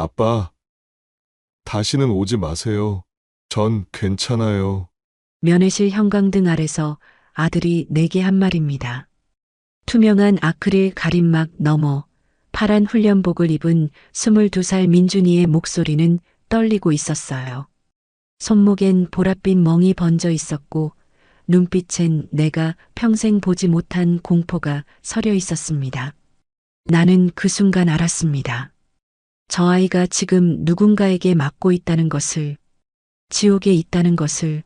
아빠, 다시는 오지 마세요. 전 괜찮아요. 면회실 형광등 아래서 아들이 내게 한 말입니다. 투명한 아크릴 가림막 너머 파란 훈련복을 입은 22살 민준이의 목소리는 떨리고 있었어요. 손목엔 보랏빛 멍이 번져 있었고 눈빛엔 내가 평생 보지 못한 공포가 서려 있었습니다. 나는 그 순간 알았습니다. 저 아이가 지금 누군가에게 맡고 있다는 것을, 지옥에 있다는 것을,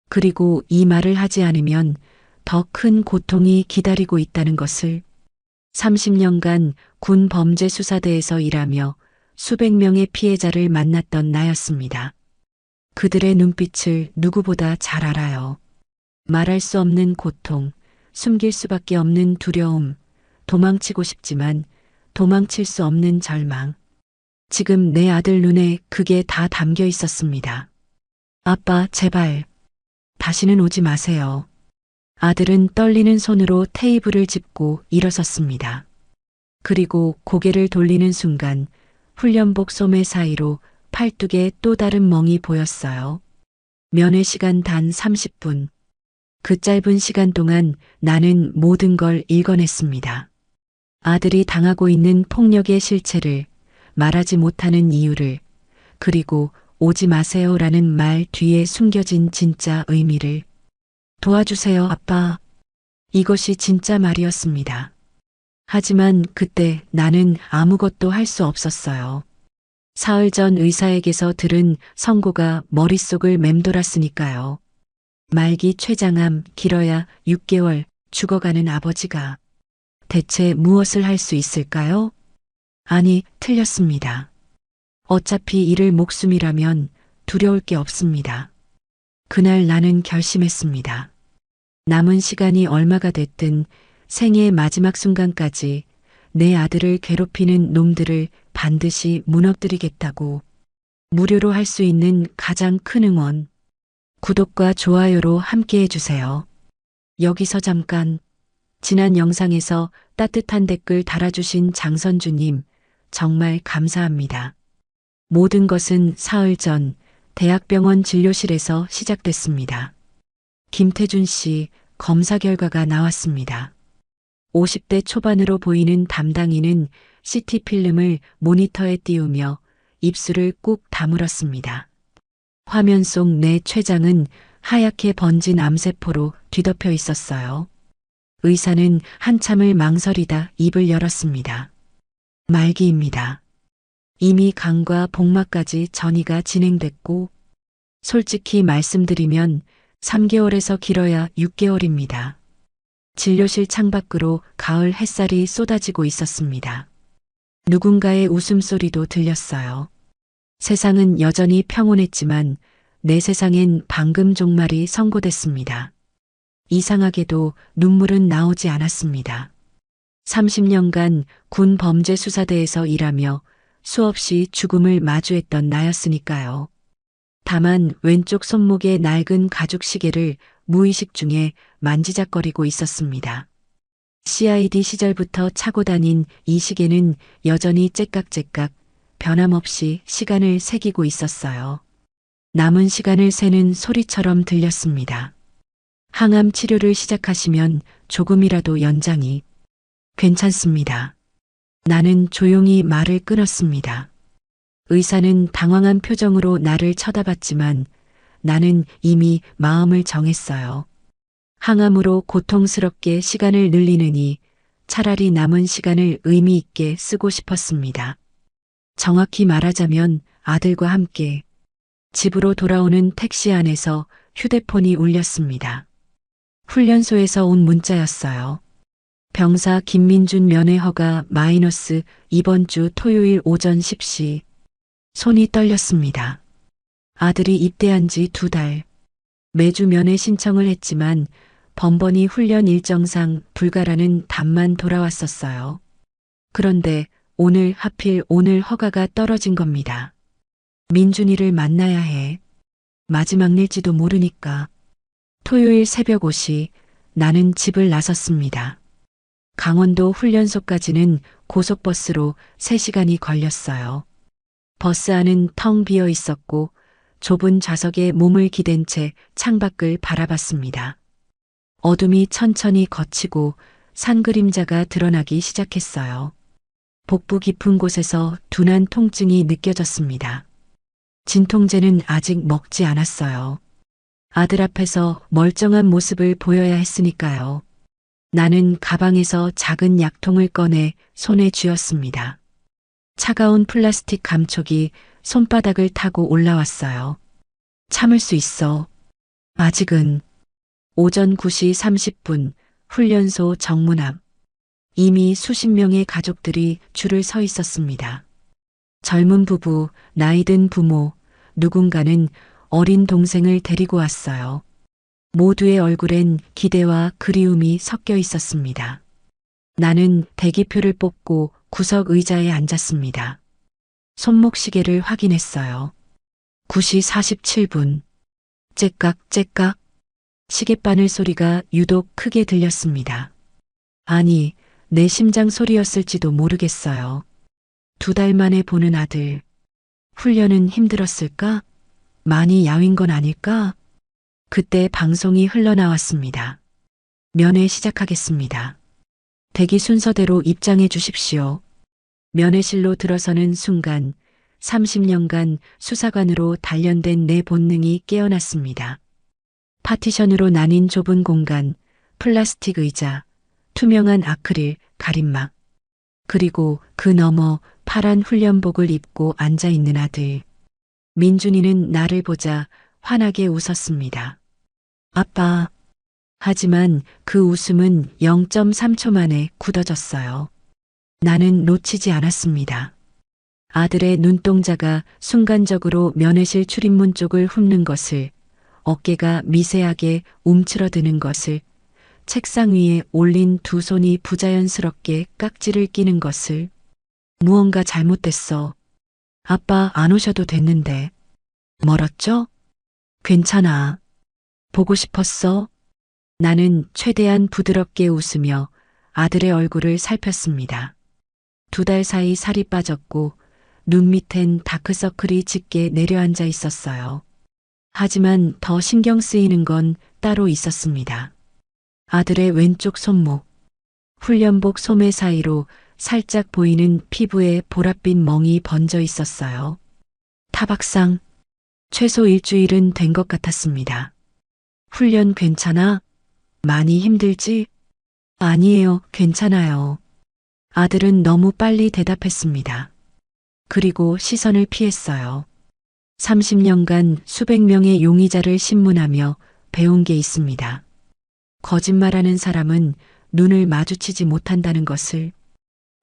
그리고 이 말을 하지 않으면 더 큰 고통이 기다리고 있다는 것을. 30년간 군 범죄수사대에서 일하며 수백 명의 피해자를 만났던 나였습니다. 그들의 눈빛을 누구보다 잘 알아요. 말할 수 없는 고통, 숨길 수밖에 없는 두려움, 도망치고 싶지만 도망칠 수 없는 절망. 지금 내 아들 눈에 그게 다 담겨 있었습니다. 아빠, 제발. 다시는 오지 마세요. 아들은 떨리는 손으로 테이블을 짚고 일어섰습니다. 그리고 고개를 돌리는 순간 훈련복 소매 사이로 팔뚝에 또 다른 멍이 보였어요. 면회 시간 단 30분. 그 짧은 시간 동안 나는 모든 걸 읽어냈습니다. 아들이 당하고 있는 폭력의 실체를, 말하지 못하는 이유를, 그리고 오지 마세요라는 말 뒤에 숨겨진 진짜 의미를. 도와주세요, 아빠. 이것이 진짜 말이었습니다. 하지만 그때 나는 아무것도 할 수 없었어요. 사흘 전 의사에게서 들은 선고가 머릿속을 맴돌았으니까요. 말기 췌장암, 길어야 6개월, 죽어가는 아버지가 대체 무엇을 할 수 있을까요? 아니, 틀렸습니다. 어차피 잃을 목숨이라면 두려울 게 없습니다. 그날 나는 결심했습니다. 남은 시간이 얼마가 됐든 생애의 마지막 순간까지 내 아들을 괴롭히는 놈들을 반드시 무너뜨리겠다고. 무료로 할 수 있는 가장 큰 응원. 구독과 좋아요로 함께 해주세요. 여기서 잠깐. 지난 영상에서 따뜻한 댓글 달아주신 장선주님, 정말 감사합니다. 모든 것은 사흘 전 대학병원 진료실에서 시작됐습니다. 김태준 씨 검사 결과가 나왔습니다. 50대 초반으로 보이는 담당인은 CT 필름을 모니터에 띄우며 입술을 꾹 다물었습니다. 화면 속 내 췌장은 하얗게 번진 암세포로 뒤덮여 있었어요. 의사는 한참을 망설이다 입을 열었습니다. 말기입니다. 이미 간과 복막까지 전이가 진행됐고, 솔직히 말씀드리면 3개월에서 길어야 6개월입니다. 진료실 창밖으로 가을 햇살이 쏟아지고 있었습니다. 누군가의 웃음소리도 들렸어요. 세상은 여전히 평온했지만 내 세상엔 방금 종말이 선고됐습니다. 이상하게도 눈물은 나오지 않았습니다. 30년간 군 범죄수사대에서 일하며 수없이 죽음을 마주했던 나였으니까요. 다만 왼쪽 손목의 낡은 가죽 시계를 무의식 중에 만지작거리고 있었습니다. CID 시절부터 차고 다닌 이 시계는 여전히 째깍째깍 변함없이 시간을 새기고 있었어요. 남은 시간을 세는 소리처럼 들렸습니다. 항암 치료를 시작하시면 조금이라도 연장이. 괜찮습니다. 나는 조용히 말을 끊었습니다. 의사는 당황한 표정으로 나를 쳐다봤지만 나는 이미 마음을 정했어요. 항암으로 고통스럽게 시간을 늘리느니 차라리 남은 시간을 의미 있게 쓰고 싶었습니다. 정확히 말하자면 아들과 함께. 집으로 돌아오는 택시 안에서 휴대폰이 울렸습니다. 훈련소에서 온 문자였어요. 병사 김민준 면회 허가 마이너스 이번 주 토요일 오전 10시. 손이 떨렸습니다. 아들이 입대한 지 2달. 매주 면회 신청을 했지만 번번이 훈련 일정상 불가라는 답만 돌아왔었어요. 그런데 오늘 하필 오늘 허가가 떨어진 겁니다. 민준이를 만나야 해. 마지막 일지도 모르니까. 토요일 새벽 5시 나는 집을 나섰습니다. 강원도 훈련소까지는 고속버스로 3시간이 걸렸어요. 버스 안은 텅 비어 있었고 좁은 좌석에 몸을 기댄 채 창밖을 바라봤습니다. 어둠이 천천히 걷히고 산 그림자가 드러나기 시작했어요. 복부 깊은 곳에서 둔한 통증이 느껴졌습니다. 진통제는 아직 먹지 않았어요. 아들 앞에서 멀쩡한 모습을 보여야 했으니까요. 나는 가방에서 작은 약통을 꺼내 손에 쥐었습니다. 차가운 플라스틱 감촉이 손바닥을 타고 올라왔어요. 참을 수 있어. 아직은. 오전 9시 30분 훈련소 정문 앞. 이미 수십 명의 가족들이 줄을 서 있었습니다. 젊은 부부, 나이든 부모, 누군가는 어린 동생을 데리고 왔어요. 모두의 얼굴엔 기대와 그리움이 섞여 있었습니다. 나는 대기표를 뽑고 구석 의자에 앉았습니다. 손목시계를 확인했어요. 9시 47분. 째깍째깍. 시계바늘 소리가 유독 크게 들렸습니다. 아니, 내 심장 소리였을지도 모르겠어요. 2달 만에 보는 아들. 훈련은 힘들었을까? 많이 야윈 건 아닐까? 그때 방송이 흘러나왔습니다. 면회 시작하겠습니다. 대기 순서대로 입장해 주십시오. 면회실로 들어서는 순간 30년간 수사관으로 단련된 내 본능이 깨어났습니다. 파티션으로 나뉜 좁은 공간, 플라스틱 의자, 투명한 아크릴, 가림막, 그리고 그 너머 파란 훈련복을 입고 앉아있는 아들. 민준이는 나를 보자 환하게 웃었습니다. 아빠. 하지만 그 웃음은 0.3초 만에 굳어졌어요. 나는 놓치지 않았습니다. 아들의 눈동자가 순간적으로 면회실 출입문 쪽을 훑는 것을, 어깨가 미세하게 움츠러드는 것을, 책상 위에 올린 2 손이 부자연스럽게 깍지를 끼는 것을. 무언가 잘못됐어. 아빠 안 오셔도 됐는데. 멀었죠? 괜찮아. 보고 싶었어? 나는 최대한 부드럽게 웃으며 아들의 얼굴을 살폈습니다. 2달 사이 살이 빠졌고 눈 밑엔 다크서클이 짙게 내려앉아 있었어요. 하지만 더 신경 쓰이는 건 따로 있었습니다. 아들의 왼쪽 손목, 훈련복 소매 사이로 살짝 보이는 피부에 보랏빛 멍이 번져 있었어요. 타박상, 최소 일주일은 된 것 같았습니다. 훈련 괜찮아? 많이 힘들지? 아니에요, 괜찮아요. 아들은 너무 빨리 대답했습니다. 그리고 시선을 피했어요. 30년간 수백 명의 용의자를 신문하며 배운 게 있습니다. 거짓말하는 사람은 눈을 마주치지 못한다는 것을.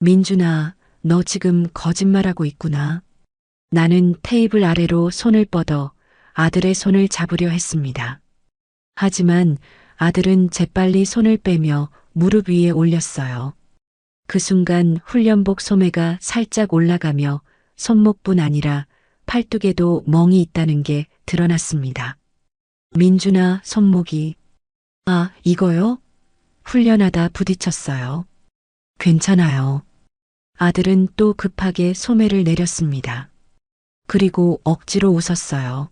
민준아, 너 지금 거짓말하고 있구나. 나는 테이블 아래로 손을 뻗어 아들의 손을 잡으려 했습니다. 하지만 아들은 재빨리 손을 빼며 무릎 위에 올렸어요. 그 순간 훈련복 소매가 살짝 올라가며 손목뿐 아니라 팔뚝에도 멍이 있다는 게 드러났습니다. 민준아, 손목이. 아, 이거요? 훈련하다 부딪혔어요. 괜찮아요. 아들은 또 급하게 소매를 내렸습니다. 그리고 억지로 웃었어요.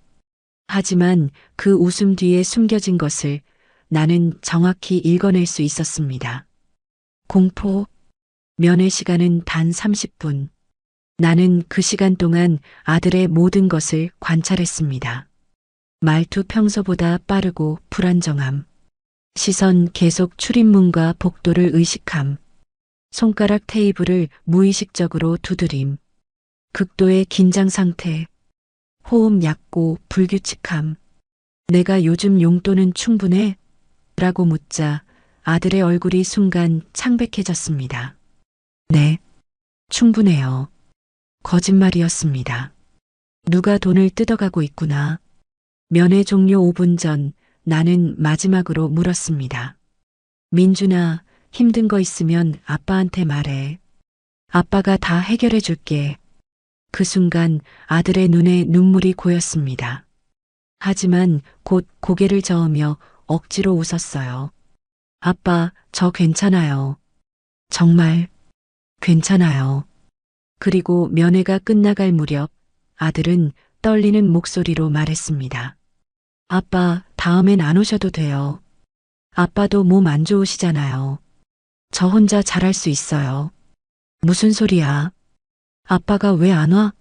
하지만 그 웃음 뒤에 숨겨진 것을 나는 정확히 읽어낼 수 있었습니다. 공포. 면회 시간은 단 30분. 나는 그 시간 동안 아들의 모든 것을 관찰했습니다. 말투 평소보다 빠르고 불안정함. 시선 계속 출입문과 복도를 의식함. 손가락 테이블을 무의식적으로 두드림. 극도의 긴장 상태. 호흡 얕고 불규칙함. 내가 요즘 용돈은 충분해? 라고 묻자 아들의 얼굴이 순간 창백해졌습니다. 네, 충분해요. 거짓말이었습니다. 누가 돈을 뜯어가고 있구나. 면회 종료 5분 전 나는 마지막으로 물었습니다. 민준아, 힘든 거 있으면 아빠한테 말해. 아빠가 다 해결해 줄게. 그 순간 아들의 눈에 눈물이 고였습니다. 하지만 곧 고개를 저으며 억지로 웃었어요. 아빠, 저 괜찮아요. 정말 괜찮아요. 그리고 면회가 끝나갈 무렵 아들은 떨리는 목소리로 말했습니다. 아빠, 다음엔 안 오셔도 돼요. 아빠도 몸 안 좋으시잖아요. 저 혼자 잘할 수 있어요. 무슨 소리야? 아빠가 왜 안 와?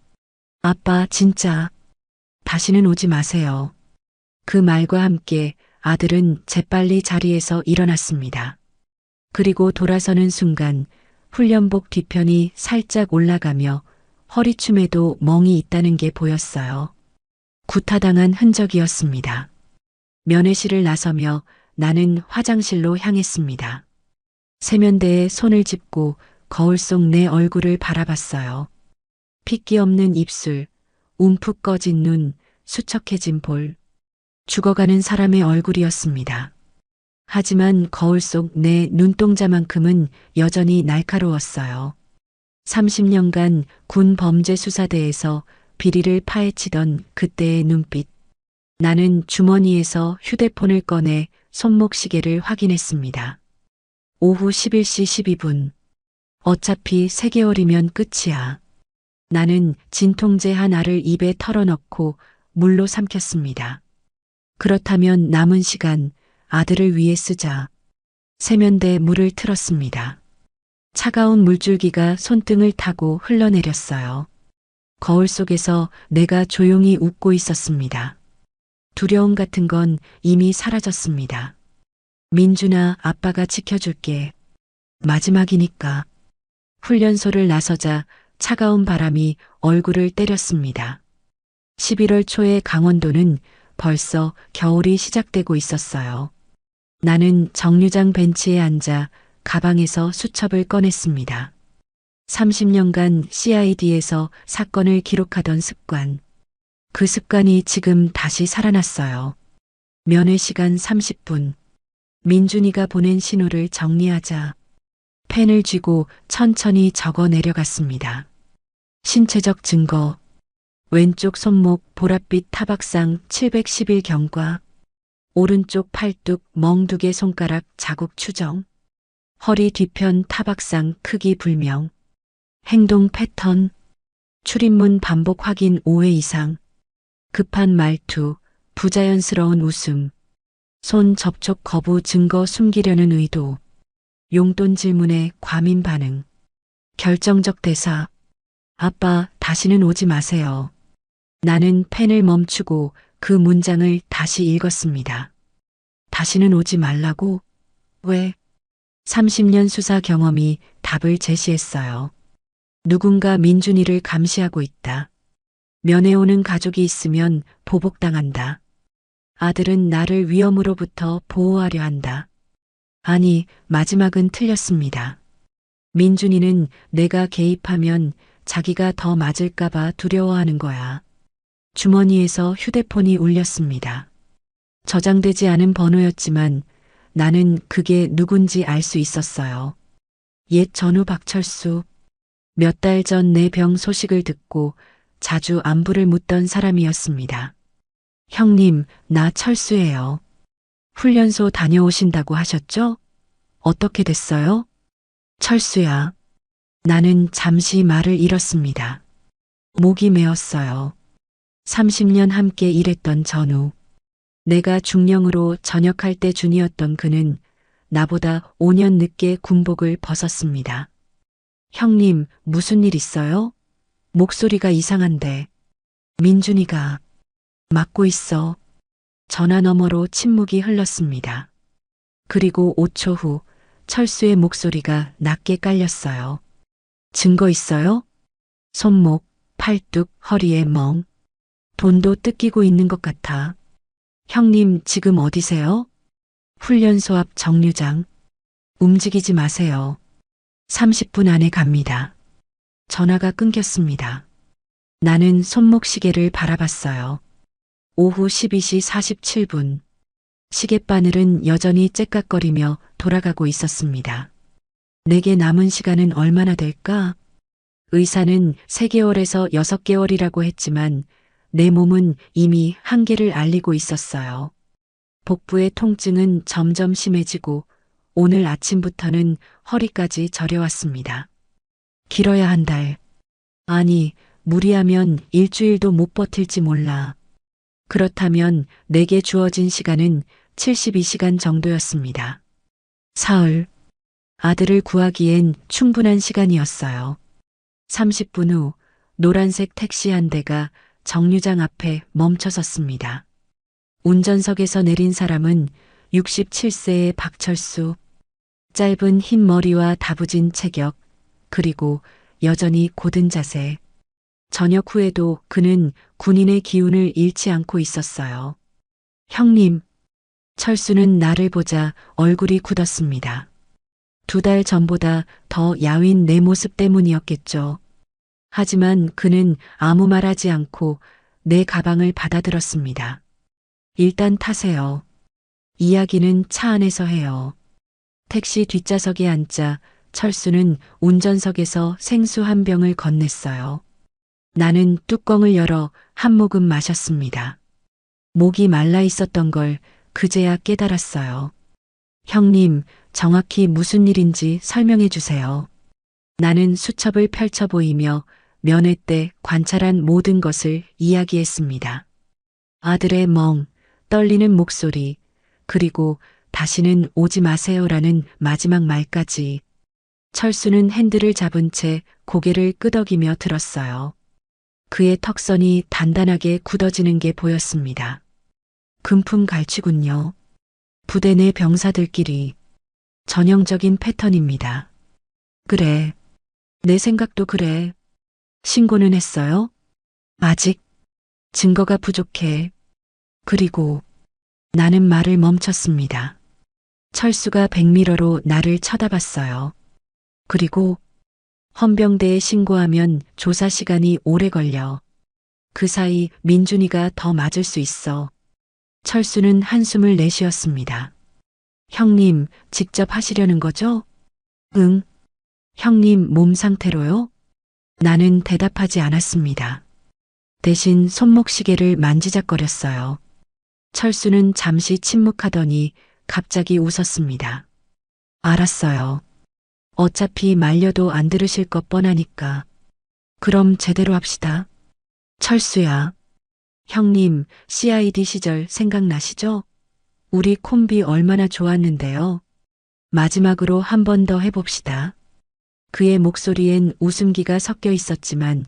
아빠, 진짜. 다시는 오지 마세요. 그 말과 함께 아들은 재빨리 자리에서 일어났습니다. 그리고 돌아서는 순간 훈련복 뒤편이 살짝 올라가며 허리춤에도 멍이 있다는 게 보였어요. 구타당한 흔적이었습니다. 면회실을 나서며 나는 화장실로 향했습니다. 세면대에 손을 짚고 거울 속 내 얼굴을 바라봤어요. 핏기 없는 입술, 움푹 꺼진 눈, 수척해진 볼. 죽어가는 사람의 얼굴이었습니다. 하지만 거울 속 내 눈동자만큼은 여전히 날카로웠어요. 30년간 군 범죄수사대에서 비리를 파헤치던 그때의 눈빛. 나는 주머니에서 휴대폰을 꺼내 손목시계를 확인했습니다. 오후 11시 12분. 어차피 3개월이면 끝이야. 나는 진통제 하나를 입에 털어넣고 물로 삼켰습니다. 그렇다면 남은 시간 아들을 위해 쓰자. 세면대에 물을 틀었습니다. 차가운 물줄기가 손등을 타고 흘러내렸어요. 거울 속에서 내가 조용히 웃고 있었습니다. 두려움 같은 건 이미 사라졌습니다. 민준아, 아빠가 지켜줄게. 마지막이니까. 훈련소를 나서자 차가운 바람이 얼굴을 때렸습니다. 11월 초의 강원도는 벌써 겨울이 시작되고 있었어요. 나는 정류장 벤치에 앉아 가방에서 수첩을 꺼냈습니다. 30년간 CID에서 사건을 기록하던 습관. 그 습관이 지금 다시 살아났어요. 면회 시간 30분. 민준이가 보낸 신호를 정리하자. 펜을 쥐고 천천히 적어 내려갔습니다. 신체적 증거. 왼쪽 손목 보랏빛 타박상 711 경과. 오른쪽 팔뚝 멍두개 손가락 자국 추정. 허리 뒤편 타박상 크기 불명. 행동 패턴. 출입문 반복 확인 5회 이상. 급한 말투, 부자연스러운 웃음. 손 접촉 거부 증거 숨기려는 의도. 용돈 질문에 과민 반응. 결정적 대사. 아빠, 다시는 오지 마세요. 나는 펜을 멈추고 그 문장을 다시 읽었습니다. 다시는 오지 말라고? 왜? 30년 수사 경험이 답을 제시했어요. 누군가 민준이를 감시하고 있다. 면회 오는 가족이 있으면 보복당한다. 아들은 나를 위험으로부터 보호하려 한다. 아니, 마지막은 틀렸습니다. 민준이는 내가 개입하면 자기가 더 맞을까봐 두려워하는 거야. 주머니에서 휴대폰이 울렸습니다. 저장되지 않은 번호였지만 나는 그게 누군지 알 수 있었어요. 옛 전우 박철수. 몇 달 전 내 병 소식을 듣고 자주 안부를 묻던 사람이었습니다. 형님, 나 철수예요. 훈련소 다녀오신다고 하셨죠? 어떻게 됐어요? 철수야. 나는 잠시 말을 잃었습니다. 목이 메었어요. 30년 함께 일했던 전우. 내가 중령으로 전역할 때 중이었던 그는 나보다 5년 늦게 군복을 벗었습니다. 형님, 무슨 일 있어요? 목소리가 이상한데. 민준이가 맞고 있어. 전화 너머로 침묵이 흘렀습니다. 그리고 5초 후 철수의 목소리가 낮게 깔렸어요. 증거 있어요? 손목, 팔뚝, 허리에 멍. 돈도 뜯기고 있는 것 같아. 형님, 지금 어디세요? 훈련소 앞 정류장. 움직이지 마세요. 30분 안에 갑니다. 전화가 끊겼습니다. 나는 손목시계를 바라봤어요. 오후 12시 47분. 시계바늘은 여전히 째깍거리며 돌아가고 있었습니다. 내게 남은 시간은 얼마나 될까? 의사는 3개월에서 6개월이라고 했지만 내 몸은 이미 한계를 알리고 있었어요. 복부의 통증은 점점 심해지고 오늘 아침부터는 허리까지 저려왔습니다. 길어야 한 달. 아니, 무리하면 일주일도 못 버틸지 몰라. 그렇다면 내게 주어진 시간은 72시간 정도였습니다. 사흘. 아들을 구하기엔 충분한 시간이었어요. 30분 후 노란색 택시 한 대가 정류장 앞에 멈춰섰습니다. 운전석에서 내린 사람은 67세의 박철수. 짧은 흰 머리와 다부진 체격, 그리고 여전히 고든 자세. 저녁 후에도 그는 군인의 기운을 잃지 않고 있었어요. 형님. 철수는 나를 보자 얼굴이 굳었습니다. 2달 전보다 더 야윈 내 모습 때문이었겠죠. 하지만 그는 아무 말 하지 않고 내 가방을 받아들었습니다. 일단 타세요. 이야기는 차 안에서 해요. 택시 뒷좌석에 앉자 철수는 운전석에서 생수 한 병을 건넸어요. 나는 뚜껑을 열어 한 모금 마셨습니다. 목이 말라 있었던 걸 그제야 깨달았어요. 형님, 정확히 무슨 일인지 설명해 주세요. 나는 수첩을 펼쳐 보이며 면회 때 관찰한 모든 것을 이야기했습니다. 아들의 멍, 떨리는 목소리, 그리고 다시는 오지 마세요라는 마지막 말까지. 철수는 핸들을 잡은 채 고개를 끄덕이며 들었어요. 그의 턱선이 단단하게 굳어지는 게 보였습니다. 금품 갈취군요. 부대 내 병사들끼리. 전형적인 패턴입니다. 그래. 내 생각도 그래. 신고는 했어요? 아직. 증거가 부족해. 그리고 나는 말을 멈췄습니다. 철수가 백미러로 나를 쳐다봤어요. 그리고 헌병대에 신고하면 조사 시간이 오래 걸려. 그 사이 민준이가 더 맞을 수 있어. 철수는 한숨을 내쉬었습니다. 형님, 직접 하시려는 거죠? 응. 형님 몸 상태로요? 나는 대답하지 않았습니다. 대신 손목시계를 만지작거렸어요. 철수는 잠시 침묵하더니 갑자기 웃었습니다. 알았어요. 어차피 말려도 안 들으실 것 뻔하니까. 그럼 제대로 합시다. 철수야. 형님, CID 시절 생각나시죠? 우리 콤비 얼마나 좋았는데요. 마지막으로 한 번 더 해봅시다. 그의 목소리엔 웃음기가 섞여 있었지만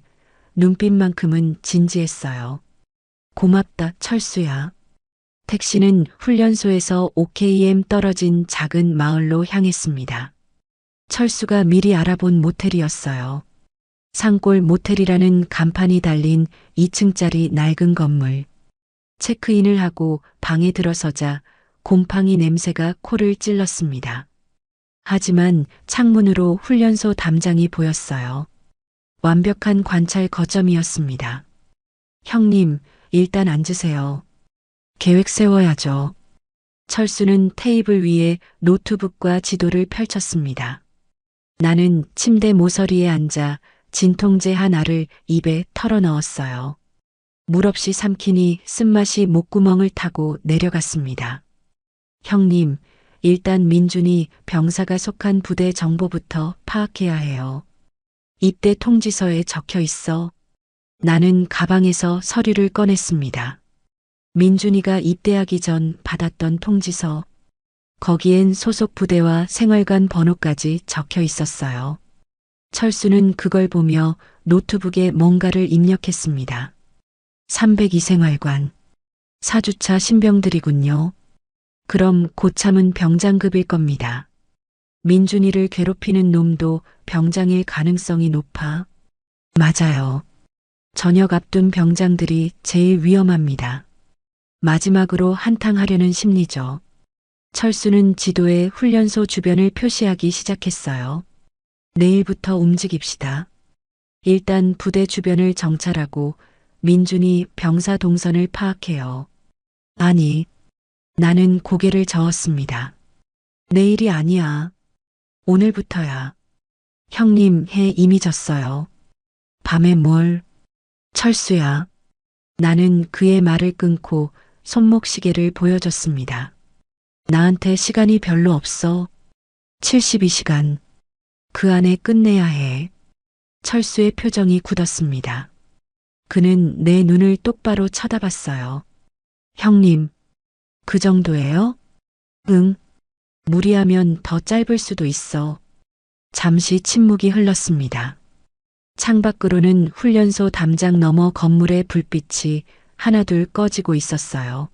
눈빛만큼은 진지했어요. 고맙다, 철수야. 택시는 훈련소에서 OKM 떨어진 작은 마을로 향했습니다. 철수가 미리 알아본 모텔이었어요. 산골 모텔이라는 간판이 달린 2층짜리 낡은 건물. 체크인을 하고 방에 들어서자 곰팡이 냄새가 코를 찔렀습니다. 하지만 창문으로 훈련소 담장이 보였어요. 완벽한 관찰 거점이었습니다. 형님, 일단 앉으세요. 계획 세워야죠. 철수는 테이블 위에 노트북과 지도를 펼쳤습니다. 나는 침대 모서리에 앉아 진통제 하나를 입에 털어 넣었어요. 물 없이 삼키니 쓴맛이 목구멍을 타고 내려갔습니다. 형님, 일단 민준이 병사가 속한 부대 정보부터 파악해야 해요. 입대 통지서에 적혀 있어. 나는 가방에서 서류를 꺼냈습니다. 민준이가 입대하기 전 받았던 통지서. 거기엔 소속 부대와 생활관 번호까지 적혀 있었어요. 철수는 그걸 보며 노트북에 뭔가를 입력했습니다. 302 생활관. 4주차 신병들이군요. 그럼 고참은 병장급일 겁니다. 민준이를 괴롭히는 놈도 병장일 가능성이 높아. 맞아요. 저녁 앞둔 병장들이 제일 위험합니다. 마지막으로 한탕하려는 심리죠. 철수는 지도에 훈련소 주변을 표시하기 시작했어요. 내일부터 움직입시다. 일단 부대 주변을 정찰하고 민준이 병사 동선을 파악해요. 아니, 나는 고개를 저었습니다. 내일이 아니야. 오늘부터야. 형님, 해 이미 졌어요. 밤에 뭘? 철수야. 나는 그의 말을 끊고 손목시계를 보여줬습니다. 나한테 시간이 별로 없어. 72시간. 그 안에 끝내야 해. 철수의 표정이 굳었습니다. 그는 내 눈을 똑바로 쳐다봤어요. 형님, 그 정도예요? 응. 무리하면 더 짧을 수도 있어. 잠시 침묵이 흘렀습니다. 창밖으로는 훈련소 담장 너머 건물의 불빛이 하나둘 꺼지고 있었어요.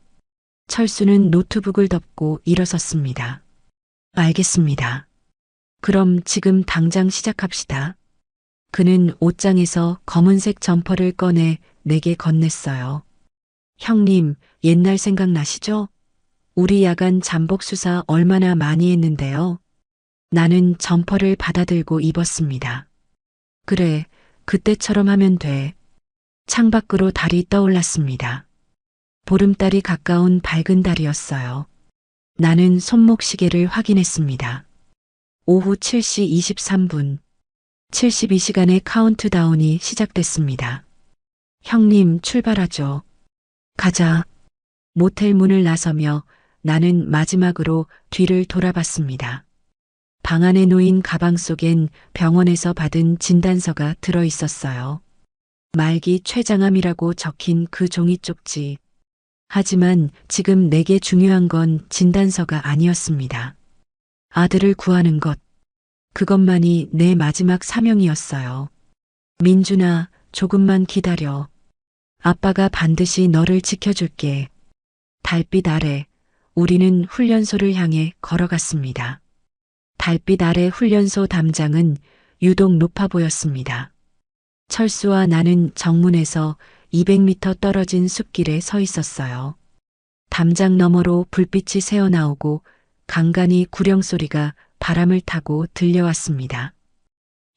철수는 노트북을 덮고 일어섰습니다. 알겠습니다. 그럼 지금 당장 시작합시다. 그는 옷장에서 검은색 점퍼를 꺼내 내게 건넸어요. 형님, 옛날 생각나시죠? 우리 야간 잠복 수사 얼마나 많이 했는데요. 나는 점퍼를 받아들고 입었습니다. 그래, 그때처럼 하면 돼. 창밖으로 달이 떠올랐습니다. 보름달이 가까운 밝은 달이었어요. 나는 손목시계를 확인했습니다. 오후 7시 23분. 72시간의 카운트다운이 시작됐습니다. 형님, 출발하죠. 가자. 모텔 문을 나서며 나는 마지막으로 뒤를 돌아봤습니다. 방 안에 놓인 가방 속엔 병원에서 받은 진단서가 들어 있었어요. 말기 췌장암이라고 적힌 그 종이 쪽지. 하지만 지금 내게 중요한 건 진단서가 아니었습니다. 아들을 구하는 것. 그것만이 내 마지막 사명이었어요. 민준아, 조금만 기다려. 아빠가 반드시 너를 지켜줄게. 달빛 아래 우리는 훈련소를 향해 걸어갔습니다. 달빛 아래 훈련소 담장은 유독 높아 보였습니다. 철수와 나는 정문에서 200m 떨어진 숲길에 서 있었어요. 담장 너머로 불빛이 새어나오고 간간히 구령 소리가 바람을 타고 들려왔습니다.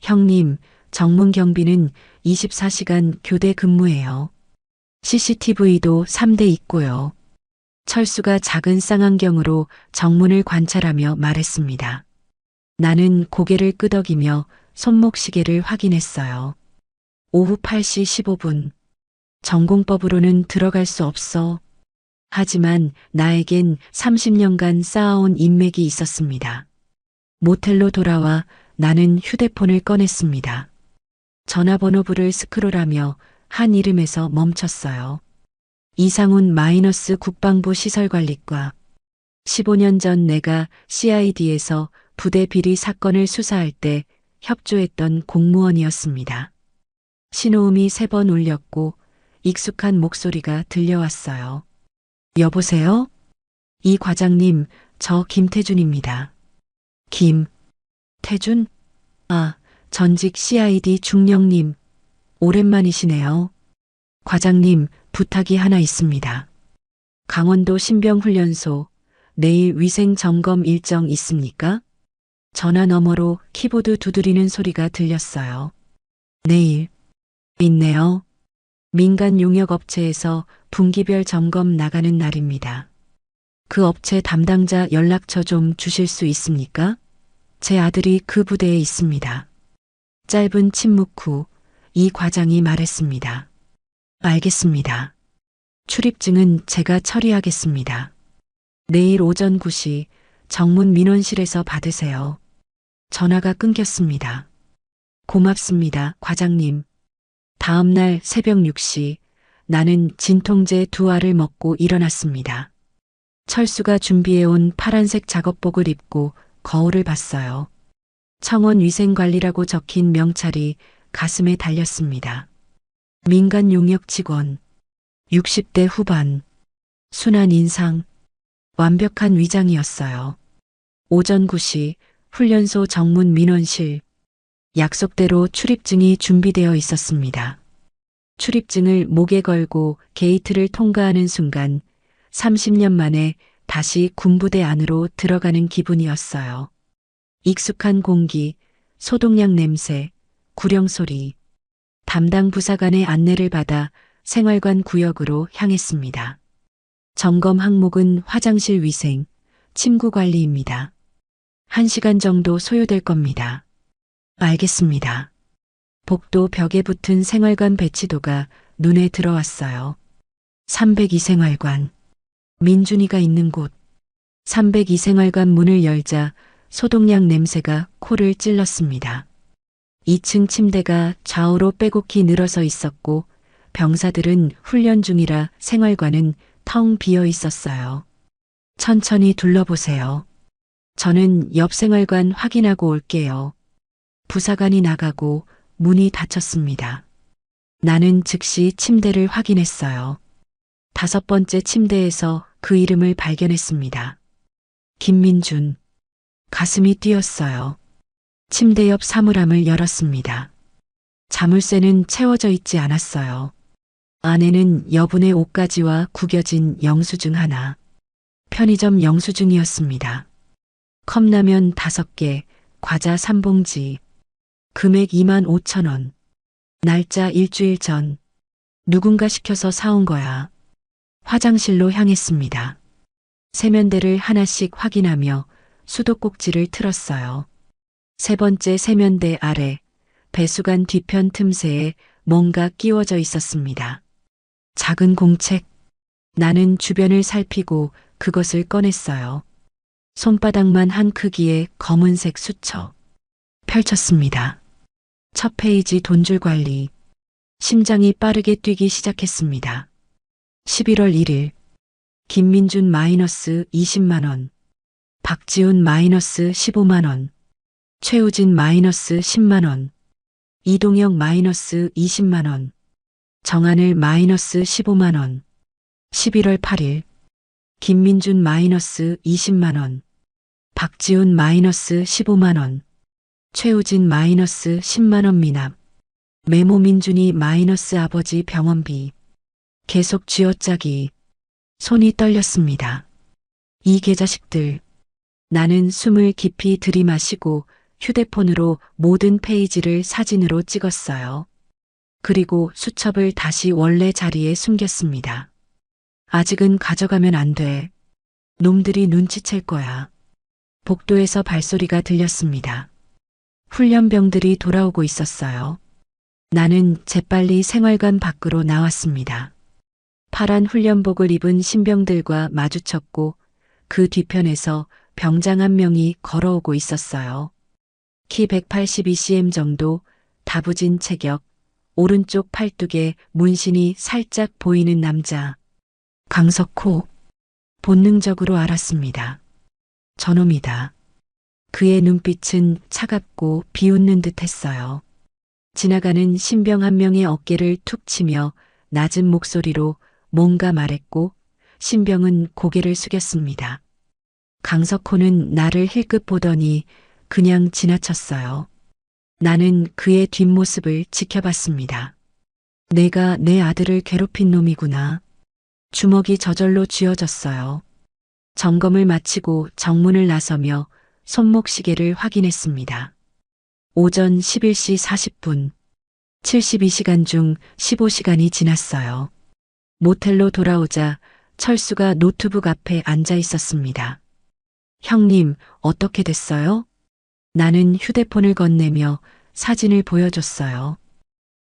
형님, 정문 경비는 24시간 교대 근무예요. CCTV도 3대 있고요. 철수가 작은 쌍안경으로 정문을 관찰하며 말했습니다. 나는 고개를 끄덕이며 손목시계를 확인했어요. 오후 8시 15분. 전공법으로는 들어갈 수 없어. 하지만 나에겐 30년간 쌓아온 인맥이 있었습니다. 모텔로 돌아와 나는 휴대폰을 꺼냈습니다. 전화번호부를 스크롤하며 한 이름에서 멈췄어요. 이상훈 마이너스 국방부 시설관리과. 15년 전 내가 CID에서 부대 비리 사건을 수사할 때 협조했던 공무원이었습니다. 신호음이 3번 울렸고 익숙한 목소리가 들려왔어요. 여보세요? 이 과장님, 저 김태준입니다. 김태준? 아, 전직 CID 중령님. 오랜만이시네요. 과장님, 부탁이 하나 있습니다. 강원도 신병훈련소, 내일 위생 점검 일정 있습니까? 전화 너머로 키보드 두드리는 소리가 들렸어요. 내일. 있네요. 민간 용역 업체에서 분기별 점검 나가는 날입니다. 그 업체 담당자 연락처 좀 주실 수 있습니까? 제 아들이 그 부대에 있습니다. 짧은 침묵 후 이 과장이 말했습니다. 알겠습니다. 출입증은 제가 처리하겠습니다. 내일 오전 9시 정문 민원실에서 받으세요. 전화가 끊겼습니다. 고맙습니다, 과장님. 다음 날 새벽 6시 나는 진통제 2알을 먹고 일어났습니다. 철수가 준비해온 파란색 작업복을 입고 거울을 봤어요. 청원위생관리라고 적힌 명찰이 가슴에 달렸습니다. 민간 용역 직원, 60대 후반, 순한 인상, 완벽한 위장이었어요. 오전 9시 훈련소 정문 민원실. 약속대로 출입증이 준비되어 있었습니다. 출입증을 목에 걸고 게이트를 통과하는 순간 30년 만에 다시 군부대 안으로 들어가는 기분이었어요. 익숙한 공기, 소독약 냄새, 구령 소리. 담당 부사관의 안내를 받아 생활관 구역으로 향했습니다. 점검 항목은 화장실 위생, 침구 관리입니다. 1시간 정도 소요될 겁니다. 알겠습니다. 복도 벽에 붙은 생활관 배치도가 눈에 들어왔어요. 302 생활관. 민준이가 있는 곳. 302 생활관 문을 열자 소독약 냄새가 코를 찔렀습니다. 2층 침대가 좌우로 빼곡히 늘어서 있었고 병사들은 훈련 중이라 생활관은 텅 비어 있었어요. 천천히 둘러보세요. 저는 옆 생활관 확인하고 올게요. 부사관이 나가고 문이 닫혔습니다. 나는 즉시 침대를 확인했어요. 5번째 침대에서 그 이름을 발견했습니다. 김민준. 가슴이 뛰었어요. 침대 옆 사물함을 열었습니다. 자물쇠는 채워져 있지 않았어요. 안에는 여분의 옷가지와 구겨진 영수증 하나. 편의점 영수증이었습니다. 컵라면 5개, 과자 3봉지. 금액 25,000원. 날짜 일주일 전. 누군가 시켜서 사온 거야. 화장실로 향했습니다. 세면대를 하나씩 확인하며 수도꼭지를 틀었어요. 3번째 세면대 아래 배수관 뒤편 틈새에 뭔가 끼워져 있었습니다. 작은 공책. 나는 주변을 살피고 그것을 꺼냈어요. 손바닥만 한 크기의 검은색 수첩. 펼쳤습니다. 첫 페이지 돈줄 관리. 심장이 빠르게 뛰기 시작했습니다. 11월 1일. 김민준 마이너스 20만 원. 박지훈 마이너스 15만 원. 최우진 마이너스 10만 원. 이동영 마이너스 20만 원. 정하늘 마이너스 15만 원. 11월 8일. 김민준 마이너스 20만 원. 박지훈 마이너스 15만 원. 최우진 마이너스 10만 원 미납. 메모 민준이 마이너스 아버지 병원비. 계속 쥐어짜기. 손이 떨렸습니다. 이 계좌식들. 나는 숨을 깊이 들이마시고 휴대폰으로 모든 페이지를 사진으로 찍었어요. 그리고 수첩을 다시 원래 자리에 숨겼습니다. 아직은 가져가면 안 돼. 놈들이 눈치챌 거야. 복도에서 발소리가 들렸습니다. 훈련병들이 돌아오고 있었어요. 나는 재빨리 생활관 밖으로 나왔습니다. 파란 훈련복을 입은 신병들과 마주쳤고 그 뒤편에서 병장 한 명이 걸어오고 있었어요. 키 182cm 정도, 다부진 체격, 오른쪽 팔뚝에 문신이 살짝 보이는 남자. 강석호. 본능적으로 알았습니다. 저놈이다. 그의 눈빛은 차갑고 비웃는 듯 했어요. 지나가는 신병 한 명의 어깨를 툭 치며 낮은 목소리로 뭔가 말했고 신병은 고개를 숙였습니다. 강석호는 나를 힐끗 보더니 그냥 지나쳤어요. 나는 그의 뒷모습을 지켜봤습니다. 내가 내 아들을 괴롭힌 놈이구나. 주먹이 저절로 쥐어졌어요. 점검을 마치고 정문을 나서며 손목시계를 확인했습니다. 오전 11시 40분. 72시간 중 15시간이 지났어요. 모텔로 돌아오자 철수가 노트북 앞에 앉아 있었습니다. 형님, 어떻게 됐어요? 나는 휴대폰을 건네며 사진을 보여줬어요.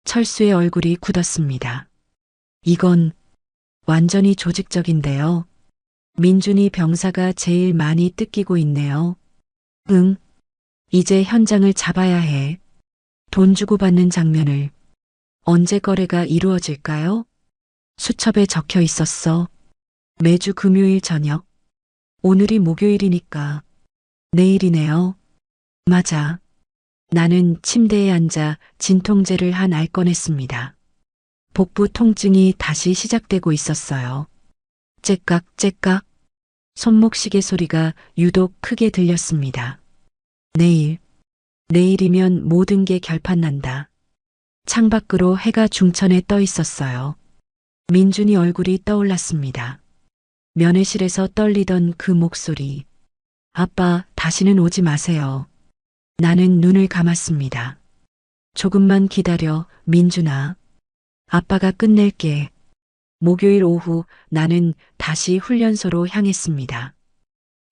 철수의 얼굴이 굳었습니다. 이건 완전히 조직적인데요. 민준이 병사가 제일 많이 뜯기고 있네요. 응. 이제 현장을 잡아야 해. 돈 주고 받는 장면을. 언제 거래가 이루어질까요? 수첩에 적혀 있었어. 매주 금요일 저녁. 오늘이 목요일이니까 내일이네요. 맞아. 나는 침대에 앉아 진통제를 한 알 꺼냈습니다. 복부 통증이 다시 시작되고 있었어요. 째깍째깍. 손목시계 소리가 유독 크게 들렸습니다. 내일이면 모든 게 결판난다. 창밖으로 해가 중천에 떠 있었어요. 민준이 얼굴이 떠올랐습니다. 면회실에서 떨리던 그 목소리. 아빠, 다시는 오지 마세요. 나는 눈을 감았습니다. 조금만 기다려, 민준아. 아빠가 끝낼게. 목요일 오후 나는 다시 훈련소로 향했습니다.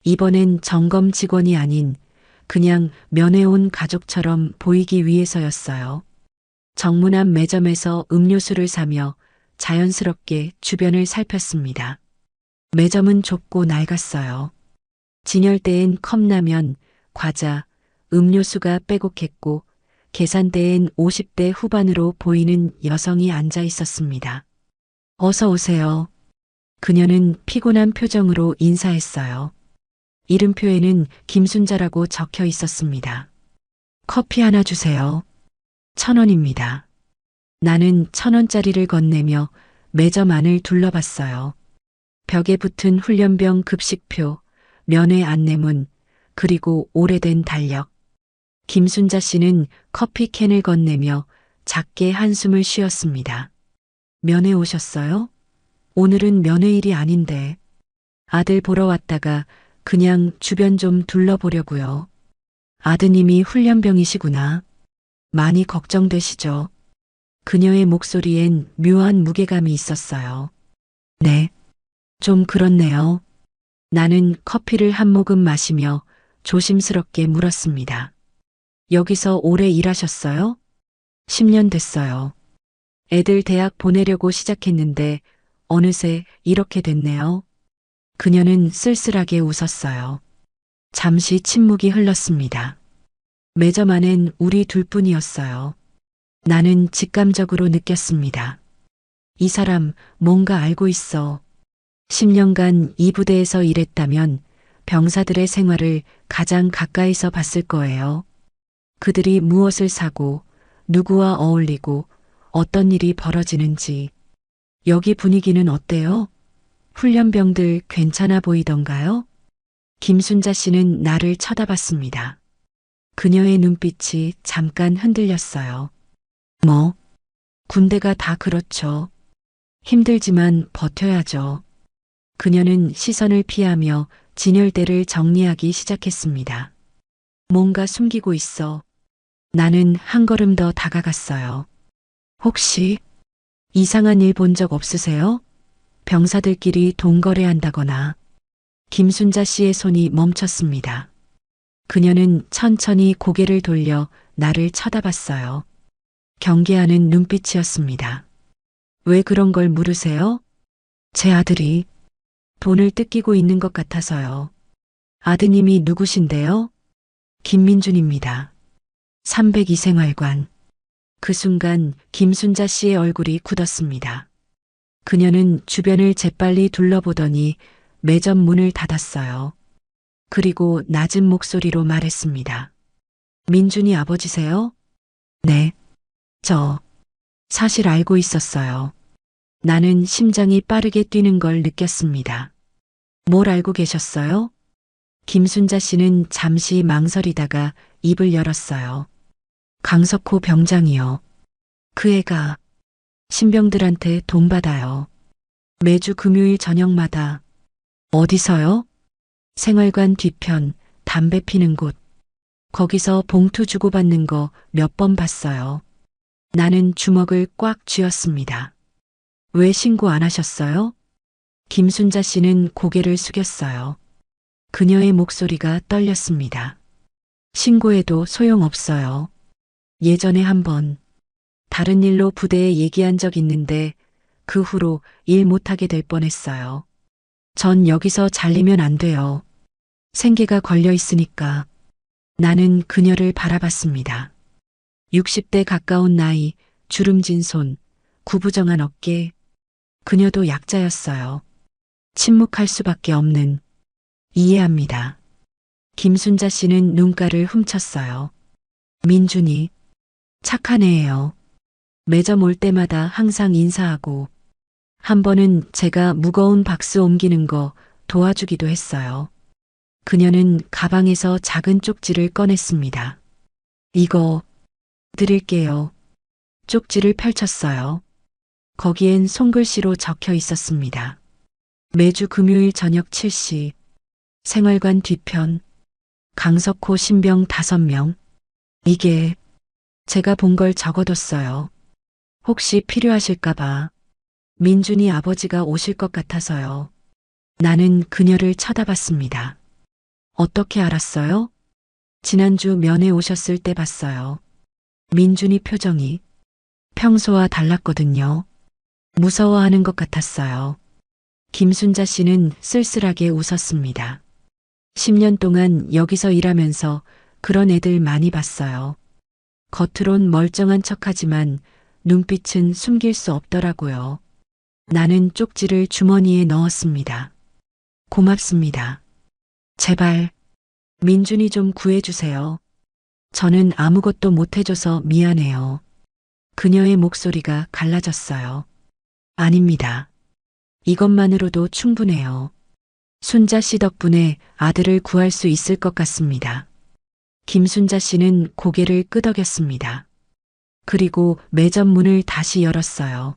이번엔 점검 직원이 아닌 그냥 면회 온 가족처럼 보이기 위해서였어요. 정문 앞 매점에서 음료수를 사며 자연스럽게 주변을 살폈습니다. 매점은 좁고 낡았어요. 진열대엔 컵라면, 과자, 음료수가 빼곡했고 계산대엔 50대 후반으로 보이는 여성이 앉아 있었습니다. 어서 오세요. 그녀는 피곤한 표정으로 인사했어요. 이름표에는 김순자라고 적혀 있었습니다. 커피 하나 주세요. 1,000원입니다. 나는 1,000원짜리를 건네며 매점 안을 둘러봤어요. 벽에 붙은 훈련병 급식표, 면회 안내문, 그리고 오래된 달력. 김순자 씨는 커피캔을 건네며 작게 한숨을 쉬었습니다. 면회 오셨어요? 오늘은 면회일이 아닌데. 아들 보러 왔다가 그냥 주변 좀 둘러보려고요. 아드님이 훈련병이시구나. 많이 걱정되시죠? 그녀의 목소리엔 묘한 무게감이 있었어요. 네. 좀 그렇네요. 나는 커피를 한 모금 마시며 조심스럽게 물었습니다. 여기서 오래 일하셨어요? 10년 됐어요. 애들 대학 보내려고 시작했는데 어느새 이렇게 됐네요. 그녀는 쓸쓸하게 웃었어요. 잠시 침묵이 흘렀습니다. 매점 안엔 우리 둘뿐이었어요. 나는 직감적으로 느꼈습니다. 이 사람 뭔가 알고 있어. 10년간 이 부대에서 일했다면 병사들의 생활을 가장 가까이서 봤을 거예요. 그들이 무엇을 사고 누구와 어울리고 어떤 일이 벌어지는지. 여기 분위기는 어때요? 훈련병들 괜찮아 보이던가요? 김순자 씨는 나를 쳐다봤습니다. 그녀의 눈빛이 잠깐 흔들렸어요. 뭐, 군대가 다 그렇죠. 힘들지만 버텨야죠. 그녀는 시선을 피하며 진열대를 정리하기 시작했습니다. 뭔가 숨기고 있어. 나는 한 걸음 더 다가갔어요. 혹시 이상한 일 본 적 없으세요? 병사들끼리 동거래한다거나. 김순자 씨의 손이 멈췄습니다. 그녀는 천천히 고개를 돌려 나를 쳐다봤어요. 경계하는 눈빛이었습니다. 왜 그런 걸 물으세요? 제 아들이 돈을 뜯기고 있는 것 같아서요. 아드님이 누구신데요? 김민준입니다. 302 생활관. 그 순간 김순자 씨의 얼굴이 굳었습니다. 그녀는 주변을 재빨리 둘러보더니 매점 문을 닫았어요. 그리고 낮은 목소리로 말했습니다. 민준이 아버지세요? 네. 저 사실 알고 있었어요. 나는 심장이 빠르게 뛰는 걸 느꼈습니다. 뭘 알고 계셨어요? 김순자 씨는 잠시 망설이다가 입을 열었어요. 강석호 병장이요. 그 애가 신병들한테 돈 받아요. 매주 금요일 저녁마다. 어디서요? 생활관 뒤편, 담배 피는 곳. 거기서 봉투 주고받는 거 몇 번 봤어요. 나는 주먹을 꽉 쥐었습니다. 왜 신고 안 하셨어요? 김순자 씨는 고개를 숙였어요. 그녀의 목소리가 떨렸습니다. 신고해도 소용없어요. 예전에 한번 다른 일로 부대에 얘기한 적 있는데 그 후로 일 못하게 될 뻔했어요. 전 여기서 잘리면 안 돼요. 생계가 걸려 있으니까. 나는 그녀를 바라봤습니다. 60대 가까운 나이, 주름진 손, 구부정한 어깨. 그녀도 약자였어요. 침묵할 수밖에 없는. 이해합니다. 김순자 씨는 눈가를 훔쳤어요. 민준이 착한 애예요. 매점 올 때마다 항상 인사하고 한 번은 제가 무거운 박스 옮기는 거 도와주기도 했어요. 그녀는 가방에서 작은 쪽지를 꺼냈습니다. 이거 드릴게요. 쪽지를 펼쳤어요. 거기엔 손글씨로 적혀 있었습니다. 매주 금요일 저녁 7시 생활관 뒤편 강석호 신병 5명. 이게 제가 본 걸 적어뒀어요. 혹시 필요하실까봐. 민준이 아버지가 오실 것 같아서요. 나는 그녀를 쳐다봤습니다. 어떻게 알았어요? 지난주 면회 오셨을 때 봤어요. 민준이 표정이 평소와 달랐거든요. 무서워하는 것 같았어요. 김순자 씨는 쓸쓸하게 웃었습니다. 10년 동안 여기서 일하면서 그런 애들 많이 봤어요. 겉으론 멀쩡한 척하지만 눈빛은 숨길 수 없더라고요. 나는 쪽지를 주머니에 넣었습니다. 고맙습니다. 제발, 민준이 좀 구해주세요. 저는 아무것도 못해줘서 미안해요. 그녀의 목소리가 갈라졌어요. 아닙니다. 이것만으로도 충분해요. 순자 씨 덕분에 아들을 구할 수 있을 것 같습니다. 김순자 씨는 고개를 끄덕였습니다. 그리고 매점 문을 다시 열었어요.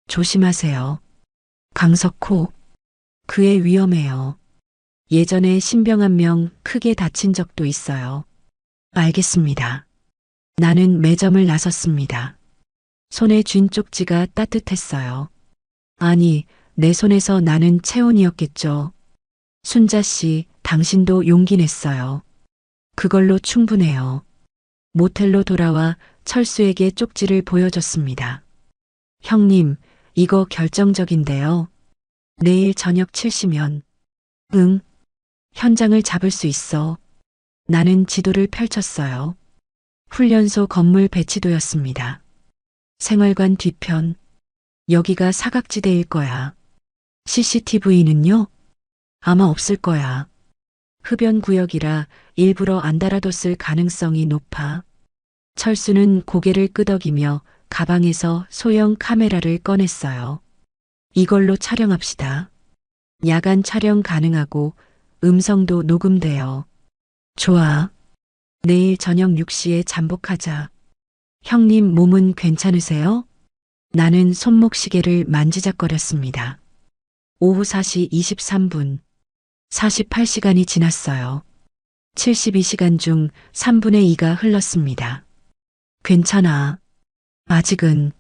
조심하세요. 강석호. 그애 위험해요. 예전에 신병 한 명 크게 다친 적도 있어요. 알겠습니다. 나는 매점을 나섰습니다. 손에 쥔 쪽지가 따뜻했어요. 아니, 내 손에서 나는 체온이었겠죠. 순자 씨, 당신도 용기 냈어요. 그걸로 충분해요. 모텔로 돌아와 철수에게 쪽지를 보여줬습니다. 형님, 이거 결정적인데요. 내일 저녁 7시면. 응. 현장을 잡을 수 있어. 나는 지도를 펼쳤어요. 훈련소 건물 배치도였습니다. 생활관 뒤편. 여기가 사각지대일 거야. CCTV는요? 아마 없을 거야. 흡연 구역이라 일부러 안 달아뒀을 가능성이 높아. 철수는 고개를 끄덕이며 가방에서 소형 카메라를 꺼냈어요. 이걸로 촬영합시다. 야간 촬영 가능하고 음성도 녹음돼요. 좋아. 내일 저녁 6시에 잠복하자. 형님 몸은 괜찮으세요? 나는 손목시계를 만지작거렸습니다. 오후 4시 23분. 48시간이 지났어요. 72시간 중 3분의 2가 흘렀습니다. 괜찮아. 아직은.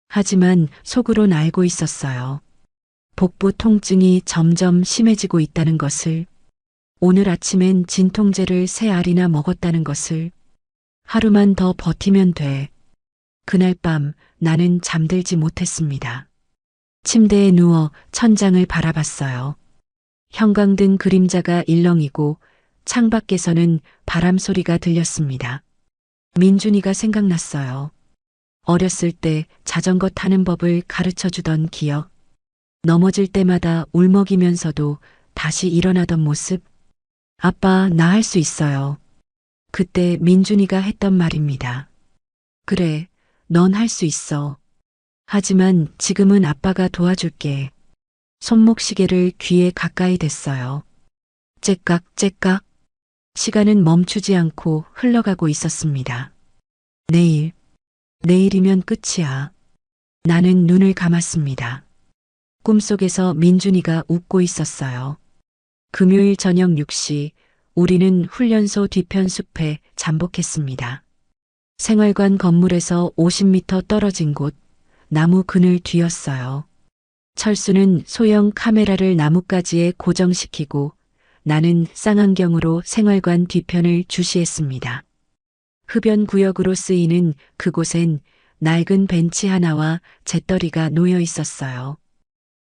하지만 속으론 알고 있었어요. 복부 통증이 점점 심해지고 있다는 것을. 오늘 아침엔 진통제를 3알이나 먹었다는 것을. 하루만 더 버티면 돼. 그날 밤 나는 잠들지 못했습니다. 침대에 누워 천장을 바라봤어요. 형광등 그림자가 일렁이고 창밖에서는 바람 소리가 들렸습니다. 민준이가 생각났어요. 어렸을 때 자전거 타는 법을 가르쳐 주던 기억. 넘어질 때마다 울먹이면서도 다시 일어나던 모습. 아빠, 나 할 수 있어요. 그때 민준이가 했던 말입니다. 그래, 넌 할 수 있어. 하지만 지금은 아빠가 도와줄게. 손목시계를 귀에 가까이 댔어요. 째깍째깍. 시간은 멈추지 않고 흘러가고 있었습니다. 내일이면 끝이야. 나는 눈을 감았습니다. 꿈속에서 민준이가 웃고 있었어요. 금요일 저녁 6시, 우리는 훈련소 뒤편 숲에 잠복했습니다. 생활관 건물에서 50m 떨어진 곳, 나무 그늘 뒤였어요. 철수는 소형 카메라를 나뭇가지에 고정시키고 나는 쌍안경으로 생활관 뒤편을 주시했습니다. 흡연 구역으로 쓰이는 그곳엔 낡은 벤치 하나와 재떨이가 놓여 있었어요.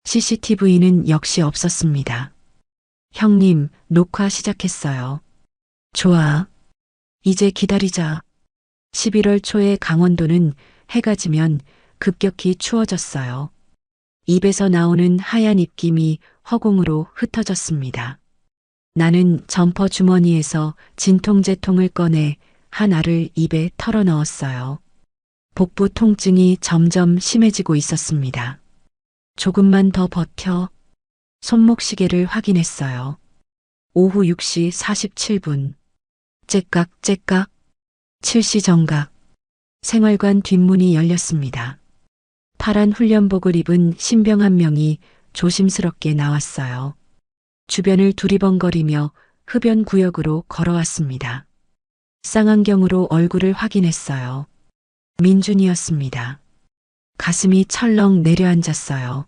CCTV는 역시 없었습니다. 형님, 녹화 시작했어요. 좋아. 이제 기다리자. 11월 초에 강원도는 해가 지면 급격히 추워졌어요. 입에서 나오는 하얀 입김이 허공으로 흩어졌습니다. 나는 점퍼 주머니에서 진통제통을 꺼내 한 알을 입에 털어 넣었어요. 복부 통증이 점점 심해지고 있었습니다. 조금만 더 버텨. 손목시계를 확인했어요. 오후 6시 47분. 째깍째깍. 7시 정각. 생활관 뒷문이 열렸습니다. 파란 훈련복을 입은 신병 한 명이 조심스럽게 나왔어요. 주변을 두리번거리며 흡연 구역으로 걸어왔습니다. 쌍안경으로 얼굴을 확인했어요. 민준이었습니다. 가슴이 철렁 내려앉았어요.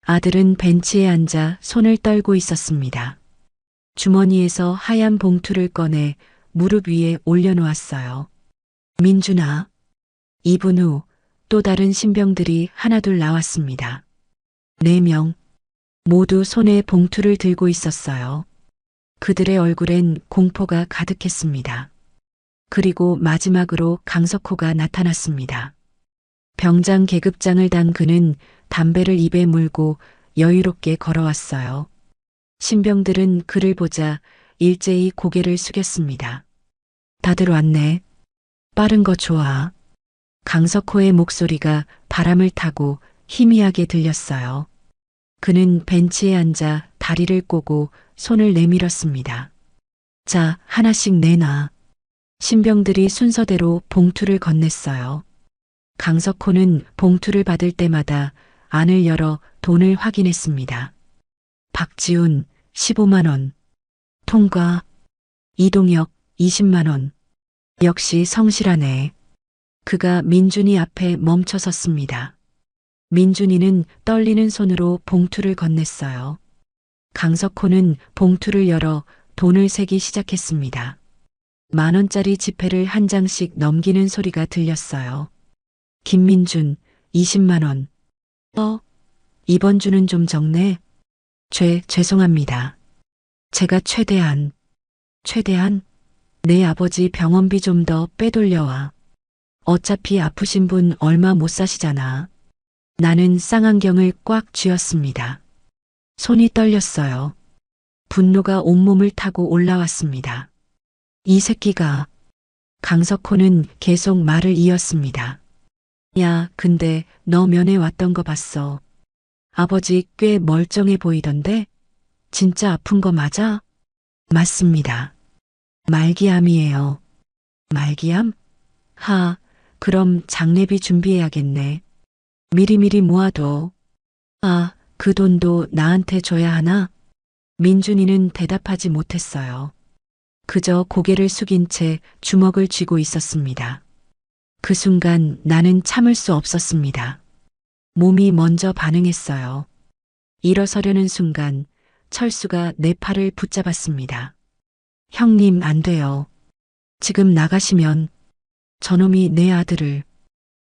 아들은 벤치에 앉아 손을 떨고 있었습니다. 주머니에서 하얀 봉투를 꺼내 무릎 위에 올려놓았어요. 민준아. 2분 후 또 다른 신병들이 하나둘 나왔습니다. 4명. 모두 손에 봉투를 들고 있었어요. 그들의 얼굴엔 공포가 가득했습니다. 그리고 마지막으로 강석호가 나타났습니다. 병장 계급장을 단 그는 담배를 입에 물고 여유롭게 걸어왔어요. 신병들은 그를 보자 일제히 고개를 숙였습니다. 다들 왔네. 빠른 거 좋아. 강석호의 목소리가 바람을 타고 희미하게 들렸어요. 그는 벤치에 앉아 다리를 꼬고 손을 내밀었습니다. 자, 하나씩 내놔. 신병들이 순서대로 봉투를 건넸어요. 강석호는 봉투를 받을 때마다 안을 열어 돈을 확인했습니다. 박지훈 15만 원. 통과. 이동혁 20만 원. 역시 성실하네. 그가 민준이 앞에 멈춰 섰습니다. 민준이는 떨리는 손으로 봉투를 건넸어요. 강석호는 봉투를 열어 돈을 세기 시작했습니다. 10,000원짜리 지폐를 한 장씩 넘기는 소리가 들렸어요. 김민준 20만 원. 이번 주는 좀 적네. 죄송합니다. 제가 최대한. 내 아버지 병원비 좀 더 빼돌려와. 어차피 아프신 분 얼마 못 사시잖아. 나는 쌍안경을 꽉 쥐었습니다. 손이 떨렸어요. 분노가 온몸을 타고 올라왔습니다. 이 새끼가. 강석호는 계속 말을 이었습니다. 야, 근데 너 면회 왔던 거 봤어. 아버지 꽤 멀쩡해 보이던데? 진짜 아픈 거 맞아? 맞습니다. 말기암이에요. 말기암? 그럼 장례비 준비해야겠네. 미리미리 모아둬. 그 돈도 나한테 줘야 하나? 민준이는 대답하지 못했어요. 그저 고개를 숙인 채 주먹을 쥐고 있었습니다. 그 순간 나는 참을 수 없었습니다. 몸이 먼저 반응했어요. 일어서려는 순간 철수가 내 팔을 붙잡았습니다. 형님, 안 돼요. 지금 나가시면 저놈이 내 아들을.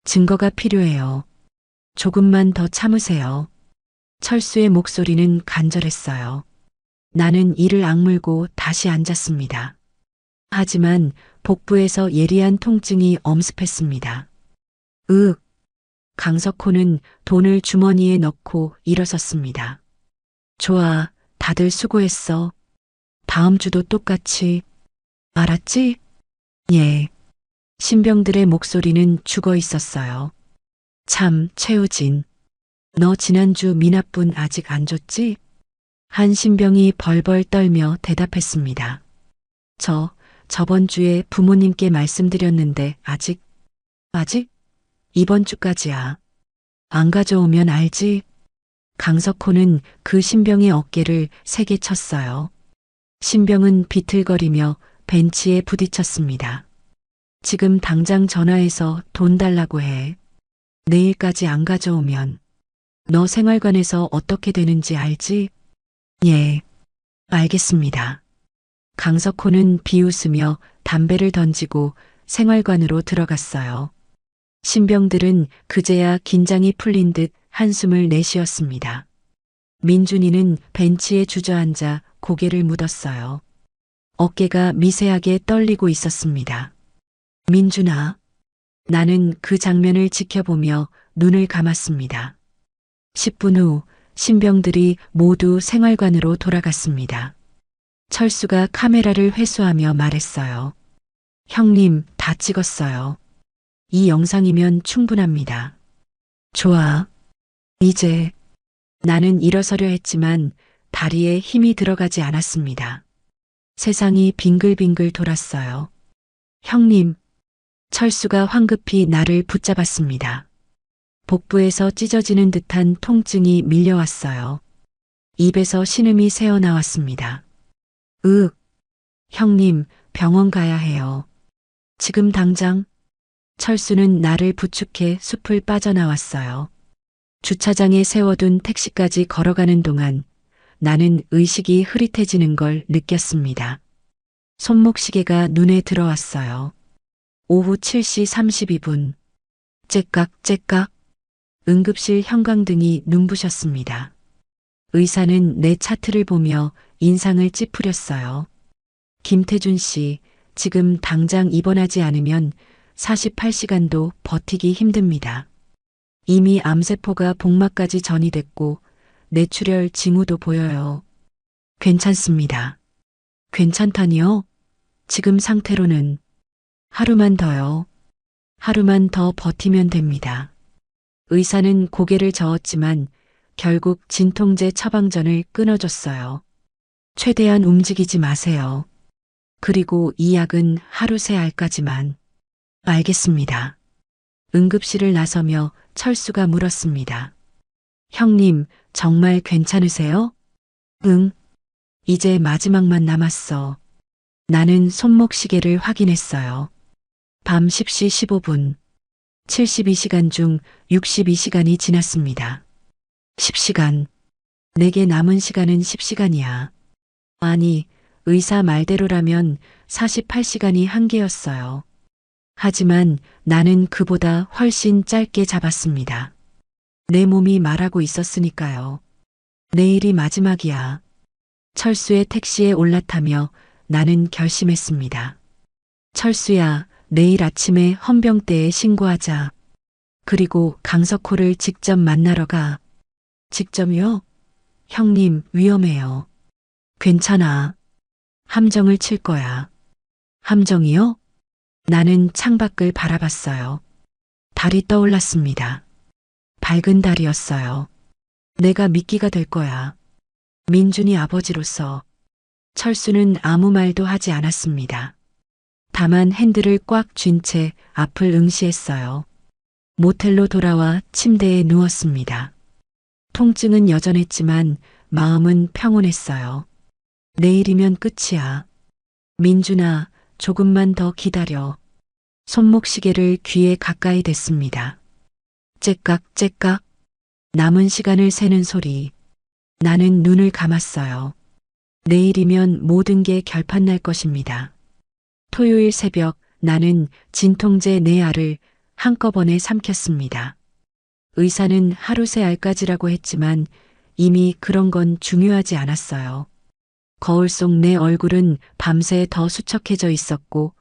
증거가 필요해요. 조금만 더 참으세요. 철수의 목소리는 간절했어요. 나는 이를 악물고 다시 앉았습니다. 하지만 복부에서 예리한 통증이 엄습했습니다. 강석호는 돈을 주머니에 넣고 일어섰습니다. 좋아, 다들 수고했어. 다음 주도 똑같이. 알았지? 예. 신병들의 목소리는 죽어 있었어요. 참, 최우진. 너 지난주 미납분 아직 안 줬지? 한 신병이 벌벌 떨며 대답했습니다. 저번 주에 부모님께 말씀드렸는데 아직? 이번 주까지야. 안 가져오면 알지? 강석호는 그 신병의 어깨를 세게 쳤어요. 신병은 비틀거리며 벤치에 부딪혔습니다. 지금 당장 전화해서 돈 달라고 해. 내일까지 안 가져오면 너 생활관에서 어떻게 되는지 알지? 예, 알겠습니다. 강석호는 비웃으며 담배를 던지고 생활관으로 들어갔어요. 신병들은 그제야 긴장이 풀린 듯 한숨을 내쉬었습니다. 민준이는 벤치에 주저앉아 고개를 묻었어요. 어깨가 미세하게 떨리고 있었습니다. 민준아. 나는 그 장면을 지켜보며 눈을 감았습니다. 10분 후 신병들이 모두 생활관으로 돌아갔습니다. 철수가 카메라를 회수하며 말했어요. 형님, 다 찍었어요. 이 영상이면 충분합니다. 좋아. 이제. 나는 일어서려 했지만 다리에 힘이 들어가지 않았습니다. 세상이 빙글빙글 돌았어요. 형님. 철수가 황급히 나를 붙잡았습니다. 복부에서 찢어지는 듯한 통증이 밀려왔어요. 입에서 신음이 새어나왔습니다. 형님, 병원 가야 해요. 지금 당장. 철수는 나를 부축해 숲을 빠져나왔어요. 주차장에 세워둔 택시까지 걸어가는 동안 나는 의식이 흐릿해지는 걸 느꼈습니다. 손목시계가 눈에 들어왔어요. 오후 7시 32분. 째깍째깍. 응급실 형광등이 눈부셨습니다. 의사는 내 차트를 보며 인상을 찌푸렸어요. 김태준 씨, 지금 당장 입원하지 않으면 48시간도 버티기 힘듭니다. 이미 암세포가 복막까지 전이됐고 뇌출혈 징후도 보여요. 괜찮습니다. 괜찮다니요? 지금 상태로는 하루만 더요. 하루만 더 버티면 됩니다. 의사는 고개를 저었지만 결국 진통제 처방전을 끊어줬어요. 최대한 움직이지 마세요. 그리고 이 약은 하루 3알까지만. 알겠습니다. 응급실을 나서며 철수가 물었습니다. 형님, 정말 괜찮으세요? 응. 이제 마지막만 남았어. 나는 손목 시계를 확인했어요. 밤 10시 15분. 72시간 중 62시간이 지났습니다. 10시간. 내게 남은 시간은 10시간이야. 아니, 의사 말대로라면 48시간이 한계였어요. 하지만 나는 그보다 훨씬 짧게 잡았습니다. 내 몸이 말하고 있었으니까요. 내일이 마지막이야. 철수의 택시에 올라타며 나는 결심했습니다. 철수야, 내일 아침에 헌병대에 신고하자. 그리고 강석호를 직접 만나러 가. 직접요? 형님, 위험해요. 괜찮아. 함정을 칠 거야. 함정이요? 나는 창밖을 바라봤어요. 달이 떠올랐습니다. 밝은 달이었어요. 내가 미끼가 될 거야. 민준이 아버지로서. 철수는 아무 말도 하지 않았습니다. 다만 핸들을 꽉 쥔 채 앞을 응시했어요. 모텔로 돌아와 침대에 누웠습니다. 통증은 여전했지만 마음은 평온했어요. 내일이면 끝이야. 민준아, 조금만 더 기다려. 손목 시계를 귀에 가까이 댔습니다. 째깍째깍. 남은 시간을 세는 소리. 나는 눈을 감았어요. 내일이면 모든 게 결판날 것입니다. 토요일 새벽 나는 진통제 4알을 한꺼번에 삼켰습니다. 의사는 하루 3알까지라고 했지만 이미 그런 건 중요하지 않았어요. 거울 속 내 얼굴은 밤새 더 수척해져 있었고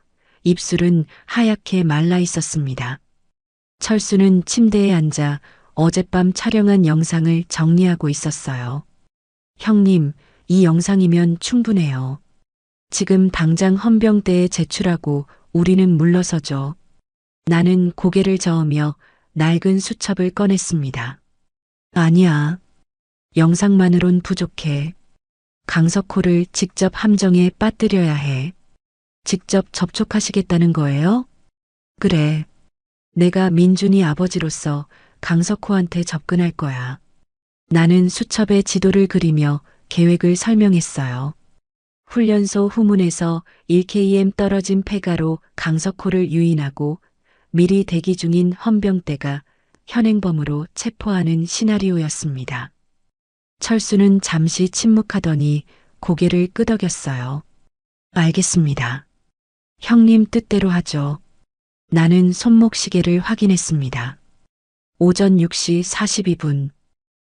입술은 하얗게 말라 있었습니다. 철수는 침대에 앉아 어젯밤 촬영한 영상을 정리하고 있었어요. 형님, 이 영상이면 충분해요. 지금 당장 헌병대에 제출하고 우리는 물러서죠. 나는 고개를 저으며 낡은 수첩을 꺼냈습니다. 아니야. 영상만으론 부족해. 강석호를 직접 함정에 빠뜨려야 해. 직접 접촉하시겠다는 거예요? 그래. 내가 민준이 아버지로서 강석호한테 접근할 거야. 나는 수첩에 지도를 그리며 계획을 설명했어요. 훈련소 후문에서 1km 떨어진 폐가로 강석호를 유인하고 미리 대기 중인 헌병대가 현행범으로 체포하는 시나리오였습니다. 철수는 잠시 침묵하더니 고개를 끄덕였어요. 알겠습니다. 형님 뜻대로 하죠. 나는 손목 시계를 확인했습니다. 오전 6시 42분.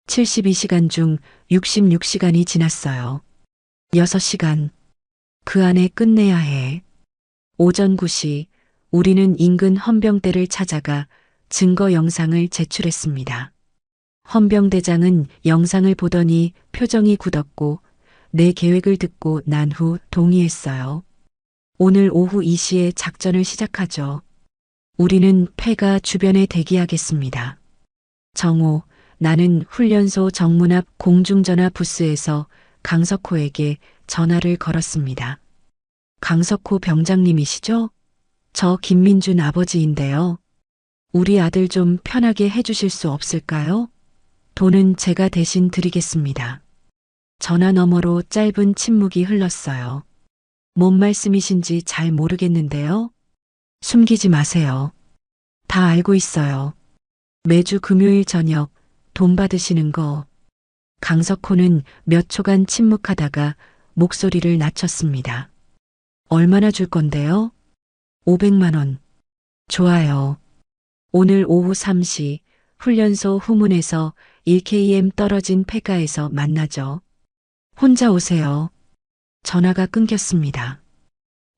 72시간 중 66시간이 지났어요. 6시간. 그 안에 끝내야 해. 오전 9시 우리는 인근 헌병대를 찾아가 증거 영상을 제출했습니다. 헌병대장은 영상을 보더니 표정이 굳었고 내 계획을 듣고 난 후 동의했어요. 오늘 오후 2시에 작전을 시작하죠. 우리는 폐가 주변에 대기하겠습니다. 정오, 나는 훈련소 정문 앞 공중전화 부스에서 강석호에게 전화를 걸었습니다. 강석호 병장님이시죠? 저 김민준 아버지인데요. 우리 아들 좀 편하게 해주실 수 없을까요? 돈은 제가 대신 드리겠습니다. 전화 너머로 짧은 침묵이 흘렀어요. 뭔 말씀이신지 잘 모르겠는데요. 숨기지 마세요. 다 알고 있어요. 매주 금요일 저녁 돈 받으시는 거. 강석호는 몇 초간 침묵하다가 목소리를 낮췄습니다. 얼마나 줄 건데요? 500만 원. 좋아요. 오늘 오후 3시 훈련소 후문에서 1km 떨어진 폐가에서 만나죠. 혼자 오세요. 전화가 끊겼습니다.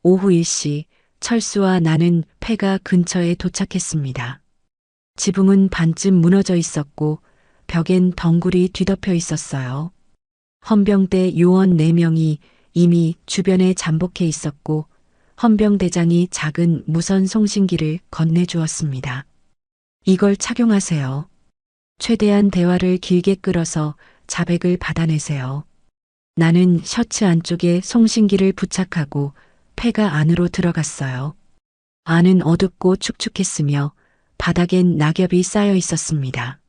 오후 1시 철수와 나는 폐가 근처에 도착했습니다. 지붕은 반쯤 무너져 있었고 벽엔 덩굴이 뒤덮여 있었어요. 헌병대 요원 4명이 이미 주변에 잠복해 있었고 헌병대장이 작은 무선 송신기를 건네주었습니다. 이걸 착용하세요. 최대한 대화를 길게 끌어서 자백을 받아내세요. 나는 셔츠 안쪽에 송신기를 부착하고 폐가 안으로 들어갔어요. 안은 어둡고 축축했으며 바닥엔 낙엽이 쌓여 있었습니다.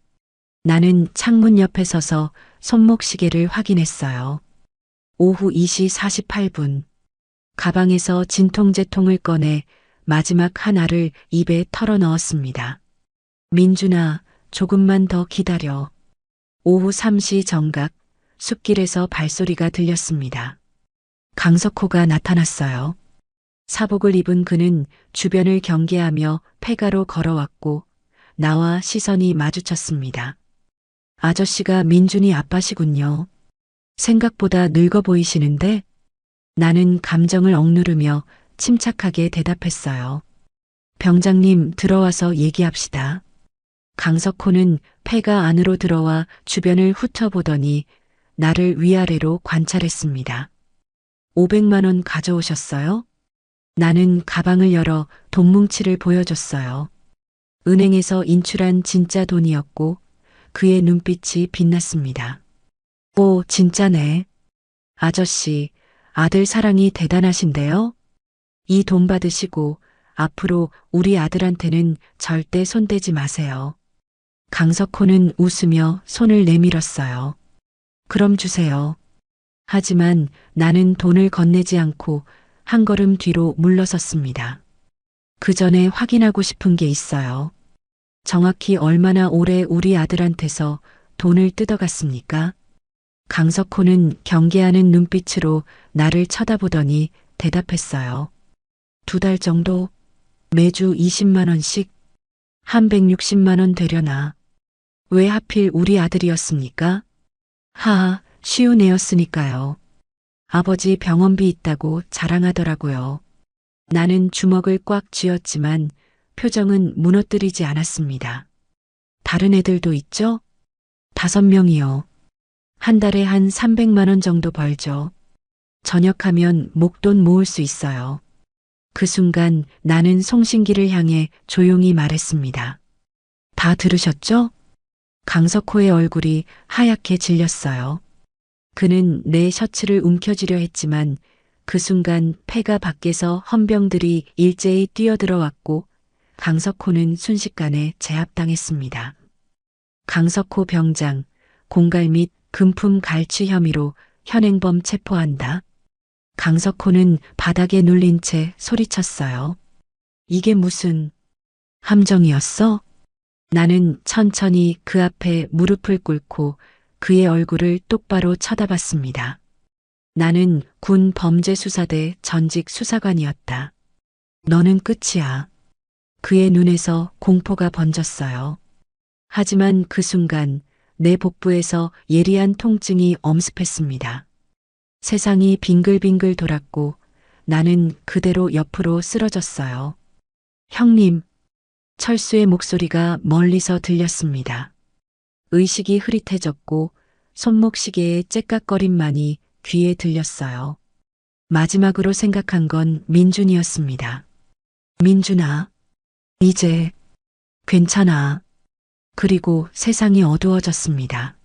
나는 창문 옆에 서서 손목시계를 확인했어요. 오후 2시 48분. 가방에서 진통제통을 꺼내 마지막 하나를 입에 털어 넣었습니다. 민준아, 조금만 더 기다려. 오후 3시 정각, 숲길에서 발소리가 들렸습니다. 강석호가 나타났어요. 사복을 입은 그는 주변을 경계하며 폐가로 걸어왔고 나와 시선이 마주쳤습니다. 아저씨가 민준이 아빠시군요. 생각보다 늙어 보이시는데? 나는 감정을 억누르며 침착하게 대답했어요. 병장님, 들어와서 얘기합시다. 강석호는 폐가 안으로 들어와 주변을 훑어보더니 나를 위아래로 관찰했습니다. 500만 원 가져오셨어요? 나는 가방을 열어 돈 뭉치를 보여줬어요. 은행에서 인출한 진짜 돈이었고 그의 눈빛이 빛났습니다. 오, 진짜네. 아저씨, 아들 사랑이 대단하신데요? 이 돈 받으시고 앞으로 우리 아들한테는 절대 손대지 마세요. 강석호는 웃으며 손을 내밀었어요. 그럼 주세요. 하지만 나는 돈을 건네지 않고 한 걸음 뒤로 물러섰습니다. 그 전에 확인하고 싶은 게 있어요. 정확히 얼마나 오래 우리 아들한테서 돈을 뜯어갔습니까? 강석호는 경계하는 눈빛으로 나를 쳐다보더니 대답했어요. 2달 정도? 매주 20만 원씩? 한 160만 원 되려나? 왜 하필 우리 아들이었습니까? 하하, 쉬운 애였으니까요. 아버지 병원비 있다고 자랑하더라고요. 나는 주먹을 꽉 쥐었지만 표정은 무너뜨리지 않았습니다. 다른 애들도 있죠? 5명이요. 한 달에 한 300만 원 정도 벌죠. 전역하면 목돈 모을 수 있어요. 그 순간 나는 송신기를 향해 조용히 말했습니다. 다 들으셨죠? 강석호의 얼굴이 하얗게 질렸어요. 그는 내 셔츠를 움켜쥐려 했지만 그 순간 폐가 밖에서 헌병들이 일제히 뛰어들어왔고 강석호는 순식간에 제압당했습니다. 강석호 병장, 공갈 및 금품 갈취 혐의로 현행범 체포한다. 강석호는 바닥에 눌린 채 소리쳤어요. 이게 무슨 함정이었어? 나는 천천히 그 앞에 무릎을 꿇고 그의 얼굴을 똑바로 쳐다봤습니다. 나는 군 범죄수사대 전직 수사관이었다. 너는 끝이야. 그의 눈에서 공포가 번졌어요. 하지만 그 순간 내 복부에서 예리한 통증이 엄습했습니다. 세상이 빙글빙글 돌았고 나는 그대로 옆으로 쓰러졌어요. 형님, 철수의 목소리가 멀리서 들렸습니다. 의식이 흐릿해졌고 손목시계의 째깍거림만이 귀에 들렸어요. 마지막으로 생각한 건 민준이었습니다. 민준아, 이제 괜찮아. 그리고 세상이 어두워졌습니다.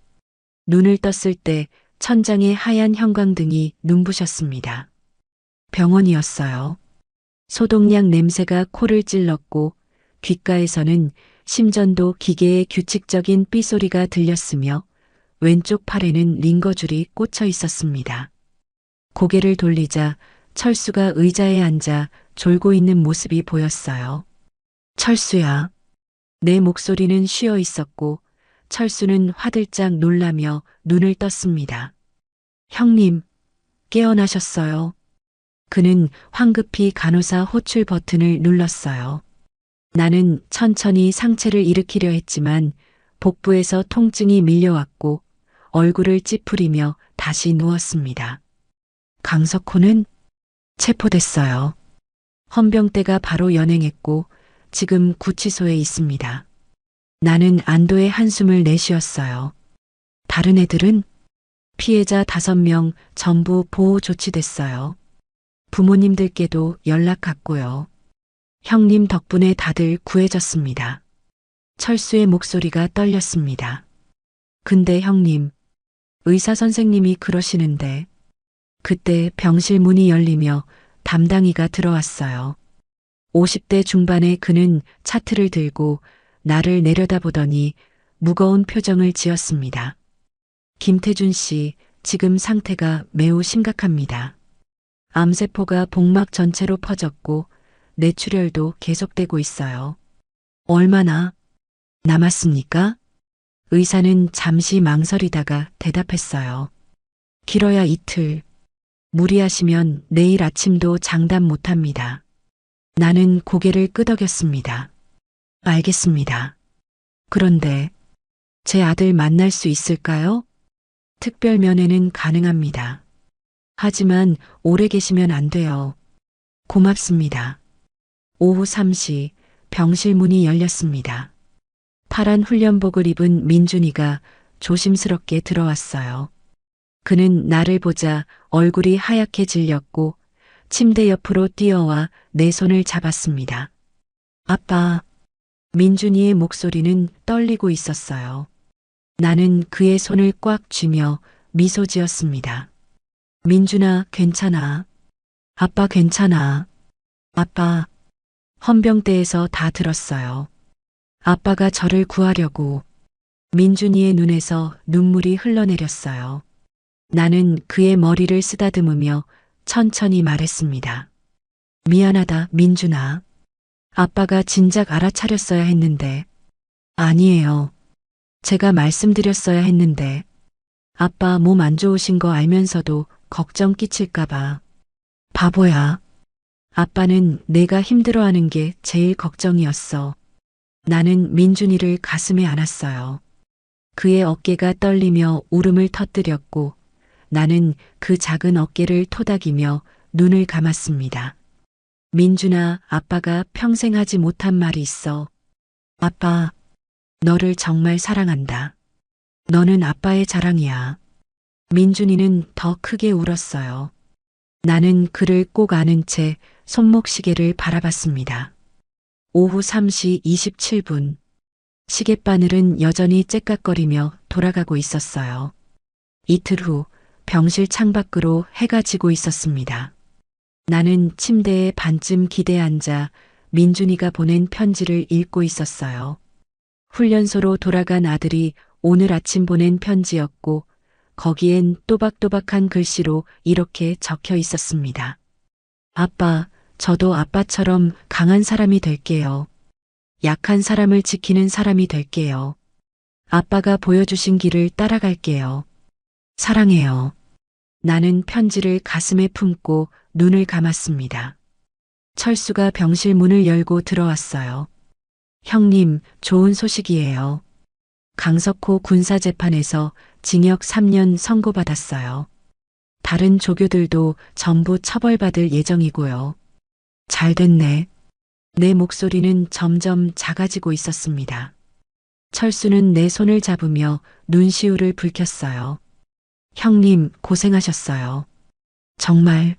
눈을 떴을 때 천장에 하얀 형광등이 눈부셨습니다. 병원이었어요. 소독약 냄새가 코를 찔렀고 귓가에서는 심전도 기계의 규칙적인 삐소리가 들렸으며 왼쪽 팔에는 링거줄이 꽂혀 있었습니다. 고개를 돌리자 철수가 의자에 앉아 졸고 있는 모습이 보였어요. 철수야. 내 목소리는 쉬어 있었고 철수는 화들짝 놀라며 눈을 떴습니다. 형님, 깨어나셨어요. 그는 황급히 간호사 호출 버튼을 눌렀어요. 나는 천천히 상체를 일으키려 했지만 복부에서 통증이 밀려왔고 얼굴을 찌푸리며 다시 누웠습니다. 강석호는 체포됐어요. 헌병대가 바로 연행했고 지금 구치소에 있습니다. 나는 안도의 한숨을 내쉬었어요. 다른 애들은? 피해자 5명 전부 보호 조치됐어요. 부모님들께도 연락 갔고요. 형님 덕분에 다들 구해졌습니다. 철수의 목소리가 떨렸습니다. 근데 형님, 의사 선생님이 그러시는데. 그때 병실 문이 열리며 담당이가 들어왔어요. 50대 중반의 그는 차트를 들고 나를 내려다보더니 무거운 표정을 지었습니다. 김태준 씨, 지금 상태가 매우 심각합니다. 암세포가 복막 전체로 퍼졌고 뇌출혈도 계속되고 있어요. 얼마나 남았습니까? 의사는 잠시 망설이다가 대답했어요. 길어야 이틀. 무리하시면 내일 아침도 장담 못합니다. 나는 고개를 끄덕였습니다. 알겠습니다. 그런데 제 아들 만날 수 있을까요? 특별 면회는 가능합니다. 하지만 오래 계시면 안 돼요. 고맙습니다. 오후 3시 병실 문이 열렸습니다. 파란 훈련복을 입은 민준이가 조심스럽게 들어왔어요. 그는 나를 보자 얼굴이 하얗게 질렸고 침대 옆으로 뛰어와 내 손을 잡았습니다. 아빠. 민준이의 목소리는 떨리고 있었어요. 나는 그의 손을 꽉 쥐며 미소 지었습니다. 민준아, 괜찮아. 아빠 괜찮아. 아빠. 헌병대에서 다 들었어요. 아빠가 저를 구하려고. 민준이의 눈에서 눈물이 흘러내렸어요. 나는 그의 머리를 쓰다듬으며 천천히 말했습니다. 미안하다, 민준아. 아빠가 진작 알아차렸어야 했는데. 아니에요. 제가 말씀드렸어야 했는데. 아빠 몸 안 좋으신 거 알면서도 걱정 끼칠까봐. 바보야. 아빠는 내가 힘들어하는 게 제일 걱정이었어. 나는 민준이를 가슴에 안았어요. 그의 어깨가 떨리며 울음을 터뜨렸고 나는 그 작은 어깨를 토닥이며 눈을 감았습니다. 민준아, 아빠가 평생 하지 못한 말이 있어. 아빠, 너를 정말 사랑한다. 너는 아빠의 자랑이야. 민준이는 더 크게 울었어요. 나는 그를 꼭 안은 채 손목시계를 바라봤습니다. 오후 3시 27분. 시계바늘은 여전히 째깍거리며 돌아가고 있었어요. 이틀 후 병실 창밖으로 해가 지고 있었습니다. 나는 침대에 반쯤 기대 앉아 민준이가 보낸 편지를 읽고 있었어요. 훈련소로 돌아간 아들이 오늘 아침 보낸 편지였고 거기엔 또박또박한 글씨로 이렇게 적혀 있었습니다. 아빠, 저도 아빠처럼 강한 사람이 될게요. 약한 사람을 지키는 사람이 될게요. 아빠가 보여주신 길을 따라갈게요. 사랑해요. 나는 편지를 가슴에 품고 눈을 감았습니다. 철수가 병실 문을 열고 들어왔어요. 형님, 좋은 소식이에요. 강석호 군사재판에서 징역 3년 선고받았어요. 다른 조교들도 전부 처벌받을 예정이고요. 잘 됐네. 내 목소리는 점점 작아지고 있었습니다. 철수는 내 손을 잡으며 눈시울을 붉혔어요. 형님, 고생하셨어요. 정말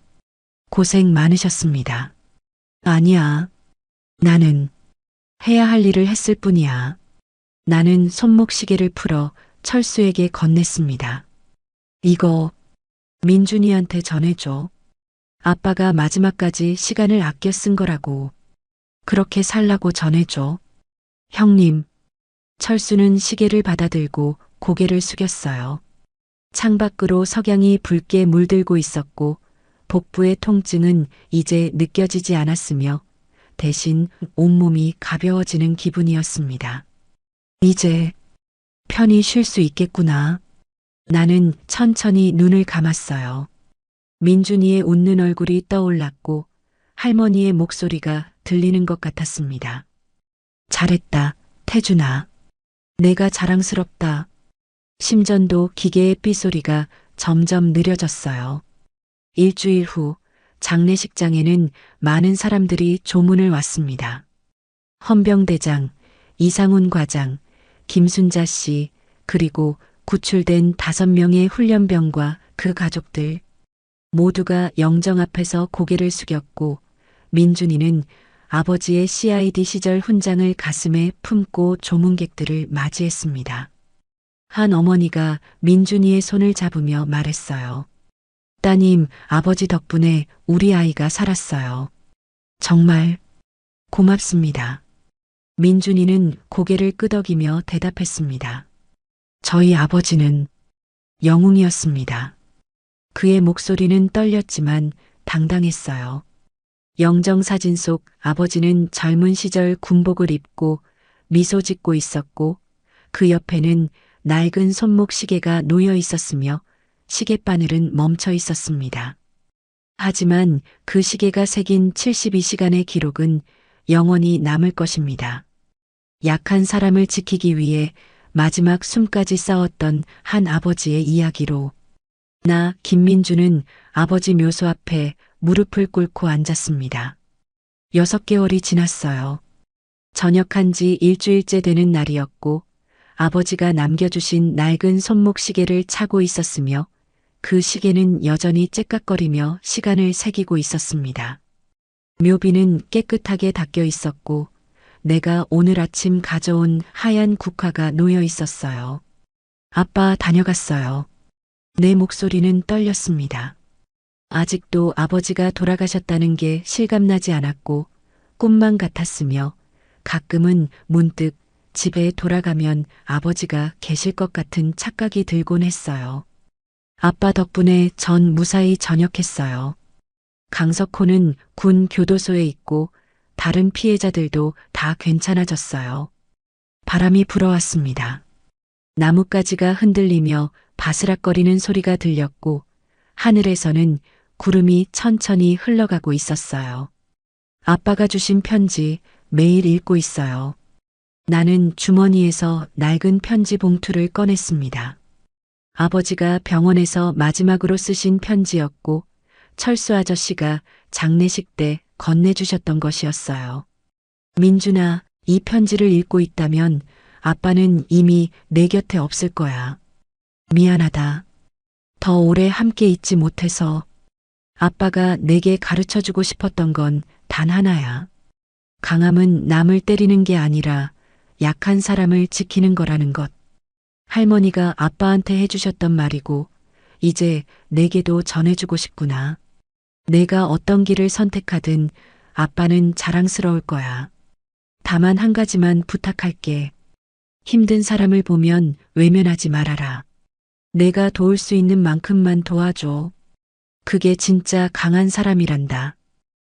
고생 많으셨습니다. 아니야. 나는 해야 할 일을 했을 뿐이야. 나는 손목시계를 풀어 철수에게 건넸습니다. 이거 민준이한테 전해줘. 아빠가 마지막까지 시간을 아껴 쓴 거라고. 그렇게 살라고 전해줘. 형님. 철수는 시계를 받아들고 고개를 숙였어요. 창밖으로 석양이 붉게 물들고 있었고 복부의 통증은 이제 느껴지지 않았으며 대신 온몸이 가벼워지는 기분이었습니다. 이제 편히 쉴 수 있겠구나. 나는 천천히 눈을 감았어요. 민준이의 웃는 얼굴이 떠올랐고 할머니의 목소리가 들리는 것 같았습니다. 잘했다, 태준아. 내가 자랑스럽다. 심전도 기계의 삐소리가 점점 느려졌어요. 일주일 후 장례식장에는 많은 사람들이 조문을 왔습니다. 헌병대장, 이상훈 과장, 김순자 씨, 그리고 구출된 5명의 훈련병과 그 가족들. 모두가 영정 앞에서 고개를 숙였고 민준이는 아버지의 CID 시절 훈장을 가슴에 품고 조문객들을 맞이했습니다. 한 어머니가 민준이의 손을 잡으며 말했어요. 따님, 아버지 덕분에 우리 아이가 살았어요. 정말 고맙습니다. 민준이는 고개를 끄덕이며 대답했습니다. 저희 아버지는 영웅이었습니다. 그의 목소리는 떨렸지만 당당했어요. 영정사진 속 아버지는 젊은 시절 군복을 입고 미소 짓고 있었고 그 옆에는 낡은 손목 시계가 놓여 있었으며 시계바늘은 멈춰 있었습니다. 하지만 그 시계가 새긴 72시간의 기록은 영원히 남을 것입니다. 약한 사람을 지키기 위해 마지막 숨까지 싸웠던 한 아버지의 이야기로 나 김민주는 아버지 묘소 앞에 무릎을 꿇고 앉았습니다. 6개월이 지났어요. 전역한 지 일주일째 되는 날이었고 아버지가 남겨주신 낡은 손목 시계를 차고 있었으며 그 시계는 여전히 째깍거리며 시간을 새기고 있었습니다. 묘비는 깨끗하게 닦여 있었고 내가 오늘 아침 가져온 하얀 국화가 놓여 있었어요. 아빠 다녀갔어요. 내 목소리는 떨렸습니다. 아직도 아버지가 돌아가셨다는 게 실감나지 않았고 꿈만 같았으며 가끔은 문득 집에 돌아가면 아버지가 계실 것 같은 착각이 들곤 했어요. 아빠 덕분에 전 무사히 전역했어요. 강석호는 군 교도소에 있고 다른 피해자들도 다 괜찮아졌어요. 바람이 불어왔습니다. 나뭇가지가 흔들리며 바스락거리는 소리가 들렸고 하늘에서는 구름이 천천히 흘러가고 있었어요. 아빠가 주신 편지 매일 읽고 있어요. 나는 주머니에서 낡은 편지 봉투를 꺼냈습니다. 아버지가 병원에서 마지막으로 쓰신 편지였고 철수 아저씨가 장례식 때 건네주셨던 것이었어요. 민준아, 이 편지를 읽고 있다면 아빠는 이미 내 곁에 없을 거야. 미안하다. 더 오래 함께 있지 못해서. 아빠가 내게 가르쳐주고 싶었던 건 단 하나야. 강함은 남을 때리는 게 아니라 약한 사람을 지키는 거라는 것. 할머니가 아빠한테 해주셨던 말이고 이제 내게도 전해주고 싶구나. 내가 어떤 길을 선택하든 아빠는 자랑스러울 거야. 다만 한 가지만 부탁할게. 힘든 사람을 보면 외면하지 말아라. 내가 도울 수 있는 만큼만 도와줘. 그게 진짜 강한 사람이란다.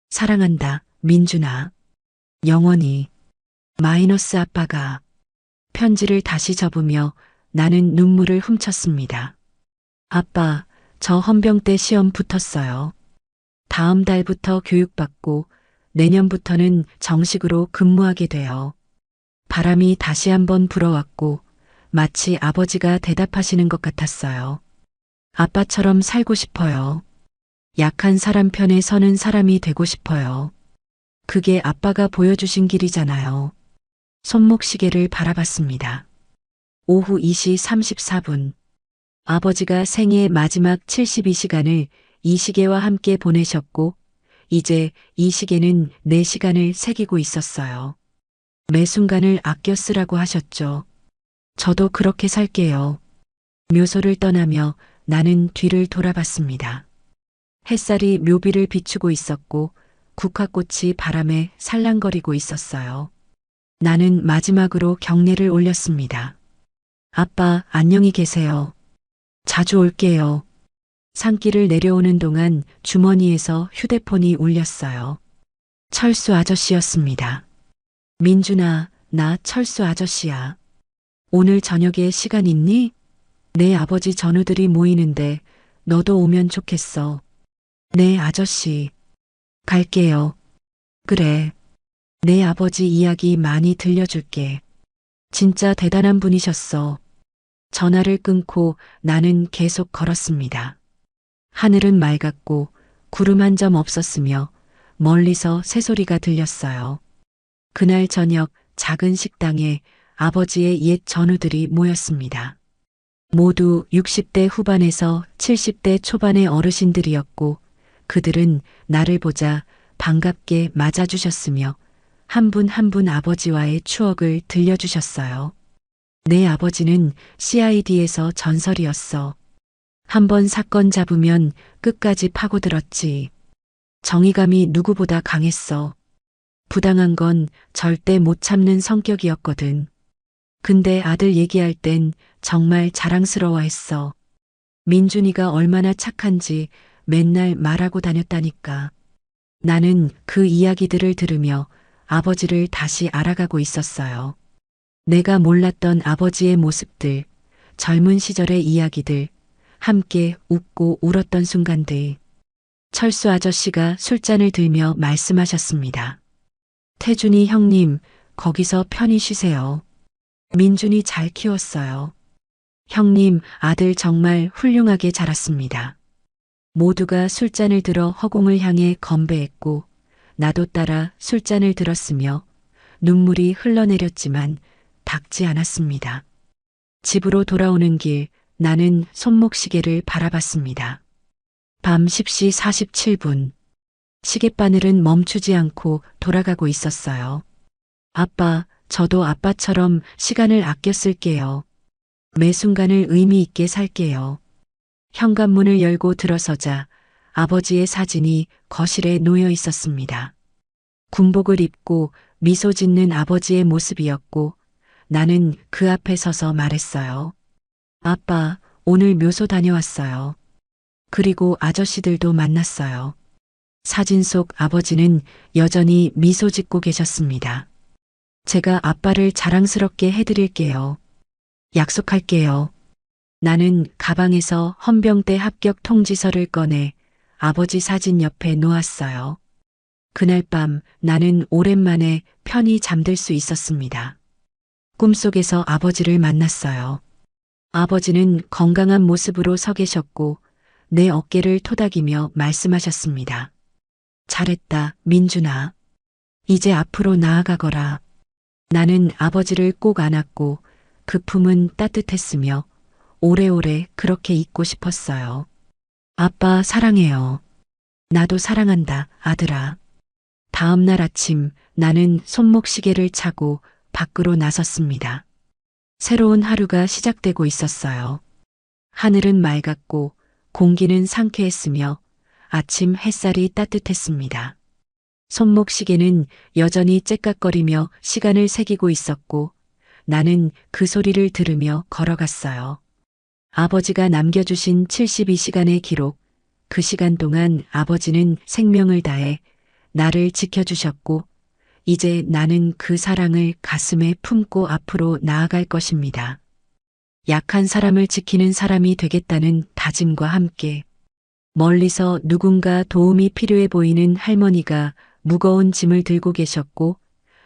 사랑한다, 민준아. 영원히. 마이너스 아빠가. 편지를 다시 접으며 나는 눈물을 훔쳤습니다. 아빠, 저 헌병 때 시험 붙었어요. 다음 달부터 교육받고 내년부터는 정식으로 근무하게 돼요. 바람이 다시 한번 불어왔고 마치 아버지가 대답하시는 것 같았어요. 아빠처럼 살고 싶어요. 약한 사람 편에 서는 사람이 되고 싶어요. 그게 아빠가 보여주신 길이잖아요. 손목시계를 바라봤습니다. 오후 2시 34분. 아버지가 생애 마지막 72시간을 이 시계와 함께 보내셨고 이제 이 시계는 내 시간을 새기고 있었어요. 매 순간을 아껴 쓰라고 하셨죠. 저도 그렇게 살게요. 묘소를 떠나며 나는 뒤를 돌아봤습니다. 햇살이 묘비를 비추고 있었고 국화꽃이 바람에 살랑거리고 있었어요. 나는 마지막으로 경례를 올렸습니다. 아빠, 안녕히 계세요. 자주 올게요. 산길을 내려오는 동안 주머니에서 휴대폰이 울렸어요. 철수 아저씨였습니다. 민준아, 나 철수 아저씨야. 오늘 저녁에 시간 있니? 내 아버지 전우들이 모이는데 너도 오면 좋겠어. 네, 아저씨. 갈게요. 그래. 내 아버지 이야기 많이 들려줄게. 진짜 대단한 분이셨어. 전화를 끊고 나는 계속 걸었습니다. 하늘은 맑았고 구름 한 점 없었으며 멀리서 새소리가 들렸어요. 그날 저녁 작은 식당에 아버지의 옛 전우들이 모였습니다. 모두 60대 후반에서 70대 초반의 어르신들이었고 그들은 나를 보자 반갑게 맞아주셨으며 한 분 한 분 아버지와의 추억을 들려주셨어요. 내 아버지는 CID에서 전설이었어. 한번 사건 잡으면 끝까지 파고들었지. 정의감이 누구보다 강했어. 부당한 건 절대 못 참는 성격이었거든. 근데 아들 얘기할 땐 정말 자랑스러워했어. 민준이가 얼마나 착한지 맨날 말하고 다녔다니까. 나는 그 이야기들을 들으며 아버지를 다시 알아가고 있었어요. 내가 몰랐던 아버지의 모습들, 젊은 시절의 이야기들, 함께 웃고 울었던 순간들. 철수 아저씨가 술잔을 들며 말씀하셨습니다. 태준이 형님, 거기서 편히 쉬세요. 민준이 잘 키웠어요. 형님, 아들 정말 훌륭하게 자랐습니다. 모두가 술잔을 들어 허공을 향해 건배했고 나도 따라 술잔을 들었으며 눈물이 흘러내렸지만 닿지 않았습니다. 집으로 돌아오는 길 나는 손목시계를 바라봤습니다. 밤 10시 47분. 시계바늘은 멈추지 않고 돌아가고 있었어요. 아빠, 저도 아빠처럼 시간을 아껴 쓸게요. 매 순간을 의미 있게 살게요. 현관문을 열고 들어서자 아버지의 사진이 거실에 놓여 있었습니다. 군복을 입고 미소 짓는 아버지의 모습이었고 나는 그 앞에 서서 말했어요. 아빠, 오늘 묘소 다녀왔어요. 그리고 아저씨들도 만났어요. 사진 속 아버지는 여전히 미소 짓고 계셨습니다. 제가 아빠를 자랑스럽게 해드릴게요. 약속할게요. 나는 가방에서 헌병대 합격 통지서를 꺼내 아버지 사진 옆에 놓았어요. 그날 밤 나는 오랜만에 편히 잠들 수 있었습니다. 꿈속에서 아버지를 만났어요. 아버지는 건강한 모습으로 서 계셨고 내 어깨를 토닥이며 말씀하셨습니다. 잘했다, 민준아. 이제 앞으로 나아가거라. 나는 아버지를 꼭 안았고 그 품은 따뜻했으며 오래오래 그렇게 있고 싶었어요. 아빠 사랑해요. 나도 사랑한다, 아들아. 다음 날 아침 나는 손목시계를 차고 밖으로 나섰습니다. 새로운 하루가 시작되고 있었어요. 하늘은 맑았고 공기는 상쾌했으며 아침 햇살이 따뜻했습니다. 손목시계는 여전히 째깍거리며 시간을 새기고 있었고 나는 그 소리를 들으며 걸어갔어요. 아버지가 남겨주신 72시간의 기록, 그 시간 동안 아버지는 생명을 다해 나를 지켜주셨고 이제 나는 그 사랑을 가슴에 품고 앞으로 나아갈 것입니다. 약한 사람을 지키는 사람이 되겠다는 다짐과 함께 멀리서 누군가 도움이 필요해 보이는 할머니가 무거운 짐을 들고 계셨고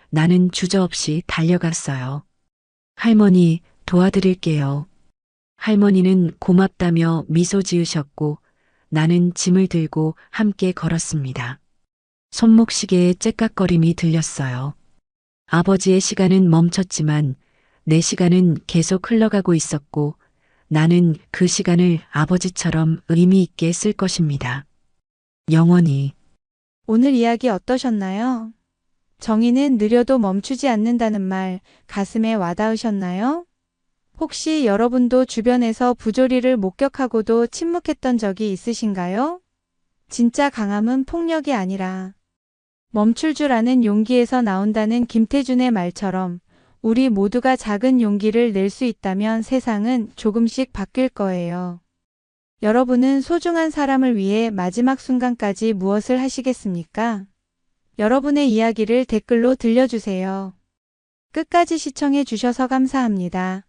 나는 주저없이 달려갔어요. 할머니, 도와드릴게요. 할머니는 고맙다며 미소 지으셨고 나는 짐을 들고 함께 걸었습니다. 손목시계의 째깍거림이 들렸어요. 아버지의 시간은 멈췄지만 내 시간은 계속 흘러가고 있었고 나는 그 시간을 아버지처럼 의미 있게 쓸 것입니다. 영원히. 오늘 이야기 어떠셨나요? 정의는 느려도 멈추지 않는다는 말 가슴에 와닿으셨나요? 혹시 여러분도 주변에서 부조리를 목격하고도 침묵했던 적이 있으신가요? 진짜 강함은 폭력이 아니라 멈출 줄 아는 용기에서 나온다는 김태준의 말처럼 우리 모두가 작은 용기를 낼 수 있다면 세상은 조금씩 바뀔 거예요. 여러분은 소중한 사람을 위해 마지막 순간까지 무엇을 하시겠습니까? 여러분의 이야기를 댓글로 들려주세요. 끝까지 시청해 주셔서 감사합니다.